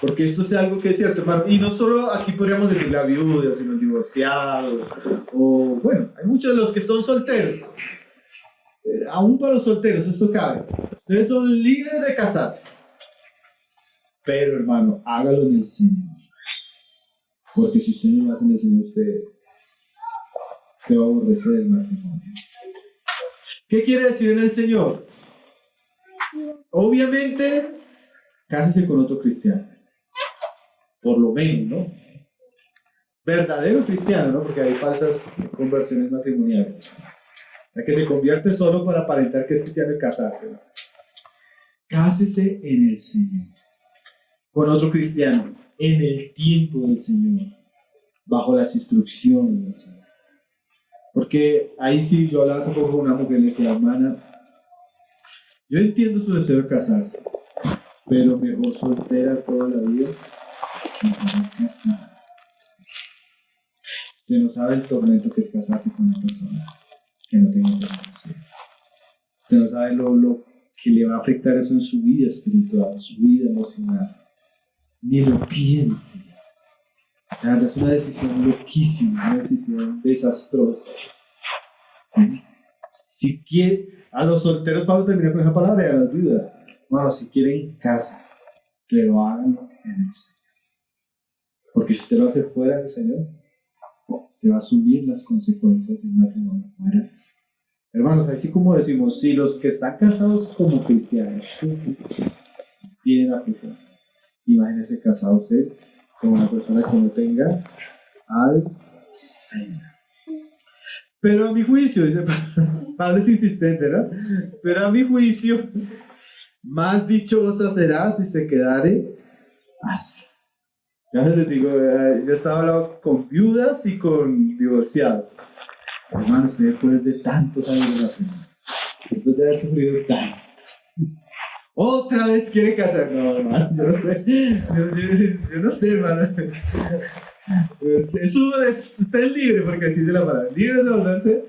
Porque esto es algo que es cierto, hermano. Y no solo aquí podríamos decir la viuda, sino el divorciado. O bueno, hay muchos de los que son solteros. Aún para los solteros esto cabe. Ustedes son libres de casarse. Pero hermano, hágalo en el Señor. Porque si usted no lo hace en el Señor, usted va a aborrecer el matrimonio. ¿Qué quiere decir en el Señor? Obviamente, cásese con otro cristiano. Por lo menos, ¿no? Verdadero cristiano, ¿no? Porque hay falsas conversiones matrimoniales. La que se convierte solo para aparentar que es cristiano y casarse, ¿no? Cásese en el Señor. Con otro cristiano. En el tiempo del Señor. Bajo las instrucciones del Señor. Porque ahí sí, yo hablaba hace poco con una mujer y le decía, hermana, yo entiendo su deseo de casarse, pero mejor soltera toda la vida que mejor casada. Usted no sabe el tormento que es casarse con una persona que no tiene relación. Usted no sabe lo que le va a afectar eso en su vida espiritual, en su vida emocional. Ni lo piense. O sea, es una decisión loquísima, una decisión desastrosa. Si quiere, a los solteros Pablo termina con esa palabra y a las viudas. Bueno, si quieren casas, que lo hagan en el Señor. Porque si usted lo hace fuera del Señor, usted va a asumir las consecuencias de un matrimonio fuera. Hermanos, así como decimos, si los que están casados como cristianos tienen aflicción, imagínese casado usted con una persona que no tenga al Señor. Pero a mi juicio, dice Pablo es insistente, ¿no? Pero a mi juicio, más dichosa será si se quedare así. Ya les digo, yo estaba hablando con viudas y con divorciados. Hermano, usted después de tantos años de matrimonio, después de haber sufrido tanto, otra vez quiere casar. No, hermano, yo no sé. Yo no sé, hermano. Eso es, usted es libre, porque así es la palabra. Libre de volverse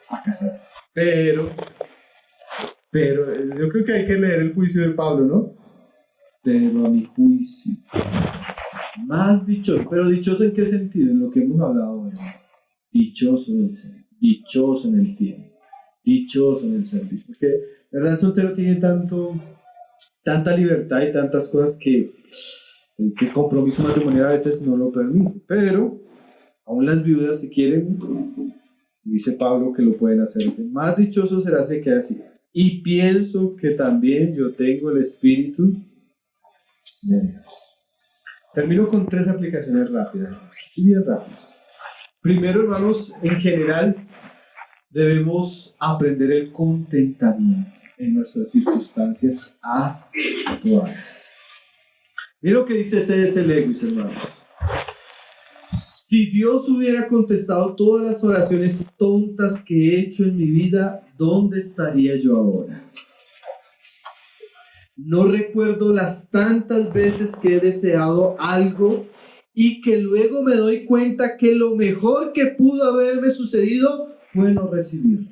a casarse. Pero yo creo que hay que leer el juicio de Pablo, ¿no? Pero a mi juicio, más dichoso. ¿Pero dichoso en qué sentido? En lo que hemos hablado hoy. Dichoso en el Señor, dichoso en el tiempo, dichoso en el servicio. Porque, ¿verdad? El soltero tiene tanta libertad y tantas cosas que el compromiso matrimonial a veces no lo permite. Pero, aún las viudas, si quieren, dice Pablo que lo pueden hacer. Dice, más dichoso será si queda así. Y pienso que también yo tengo el Espíritu de Dios. Termino con 3 aplicaciones rápidas. Sí, bien rápidas. Primero, hermanos, en general, debemos aprender el contentamiento en nuestras circunstancias actuales. Mira lo que dice C.S. Lewis, hermanos. Si Dios hubiera contestado todas las oraciones tontas que he hecho en mi vida, ¿dónde estaría yo ahora? No recuerdo las tantas veces que he deseado algo y que luego me doy cuenta que lo mejor que pudo haberme sucedido fue no recibirlo.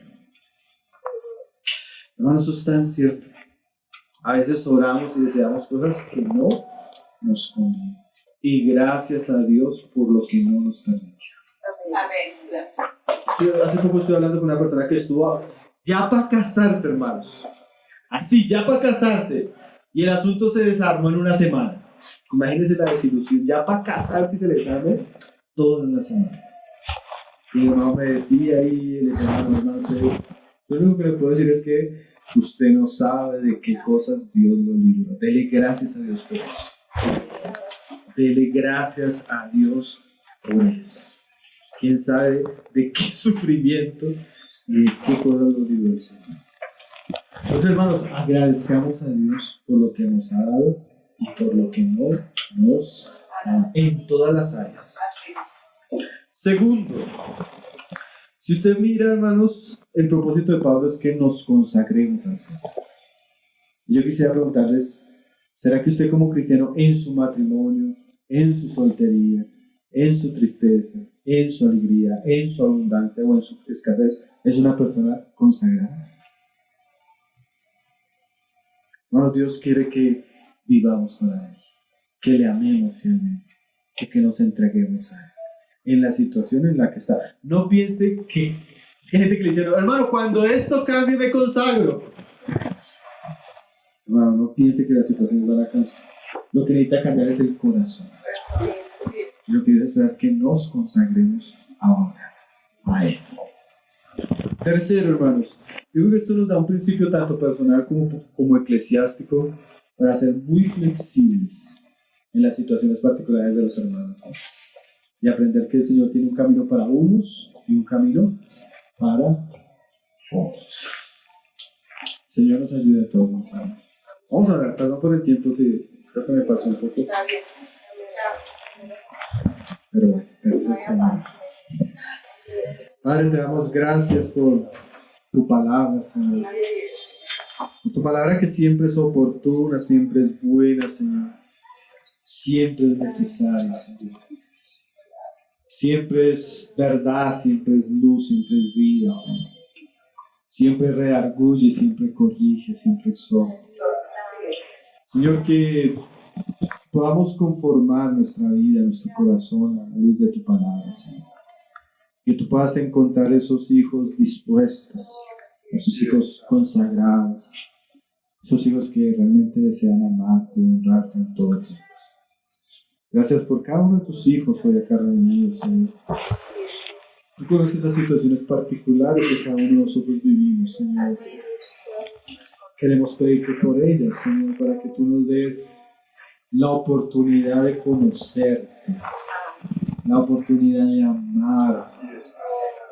Hermanos, eso es tan cierto. A veces oramos y deseamos cosas que no nos convienen. Y gracias a Dios por lo que no nos han hecho. Amén, gracias. Hace poco estuve hablando con una persona que estuvo ya para casarse, hermanos. Así, ya para casarse. Y el asunto se desarmó en una semana. Imagínense la desilusión. Ya para casarse se les desarme todo en una semana. Y mi hermano me decía ahí, le decía, hermano, lo único que le puedo decir es que usted no sabe de qué cosas Dios lo libró. Dele gracias a Dios por eso. Dele gracias a Dios por eso. ¿Quién sabe de qué sufrimiento y de qué cosas lo libró el Señor? Entonces, hermanos, agradezcamos a Dios por lo que nos ha dado y por lo que no nos ha dado en todas las áreas. Segundo, si usted mira, hermanos, el propósito de Pablo es que nos consagremos al Señor. Yo quisiera preguntarles, ¿será que usted como cristiano en su matrimonio, en su soltería, en su tristeza, en su alegría, en su abundancia o en su escasez, es una persona consagrada? Bueno, Dios quiere que vivamos para Él, que le amemos fielmente, que nos entreguemos a Él en la situación en la que está. No piense que hay gente que le dice, hermano, cuando esto cambie me consagro. Hermano, no piense que las situaciones van a cambiar. Lo que necesita cambiar es el corazón. Y lo que dice es que nos consagremos ahora a Él. Tercero, hermanos, yo creo que esto nos da un principio tanto personal como eclesiástico para ser muy flexibles en las situaciones particulares de los hermanos, ¿no? Y aprender que el Señor tiene un camino para unos y un camino para otros. El Señor nos ayude a todos. Vamos a ver, perdón por el tiempo, que creo que me pasó un poco. Está bien. Pero bueno, gracias al Señor. Padre, te damos gracias por tu palabra, Señor. Por tu palabra que siempre es oportuna, siempre es buena, Señor. Siempre es necesaria, Señor. Siempre es verdad, siempre es luz, siempre es vida, Señor. Siempre redarguye, siempre corrige, siempre exhorta. Señor, que podamos conformar nuestra vida, nuestro corazón a la luz de tu palabra, Señor. Que tú puedas encontrar esos hijos dispuestos esos hijos consagrados, esos hijos que realmente desean amarte y honrarte en todo tiempo. Gracias por cada uno de tus hijos hoy acá reunidos, Señor. Tú conoces las situaciones particulares que cada uno de nosotros vivimos, Señor. Queremos pedirte por ellas, Señor, para que tú nos des la oportunidad de conocerte, la oportunidad de amarte,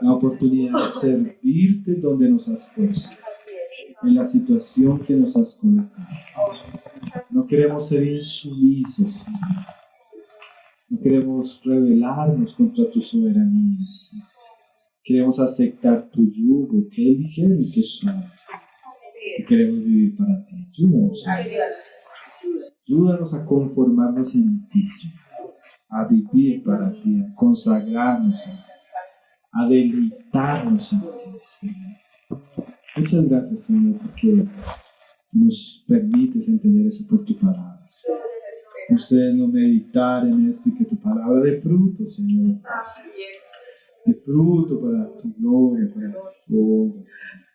la oportunidad de servirte donde nos has puesto, en la situación que nos has colocado. No queremos ser insumisos, Señor. No queremos rebelarnos contra tu soberanía, Señor. Queremos aceptar tu yugo, que es ligero y que es suave. Y queremos vivir para ti. Ayúdanos, Señor. Ayúdanos a conformarnos en ti, Señor. A vivir para ti, a consagrarnos, Señor. A deleitarnos en ti, Señor. Muchas gracias, Señor, porque nos permites entender eso por tu palabra. Concédenos meditar en esto y que tu palabra dé fruto, Señor. De fruto para tu gloria, para tu honra, Señor.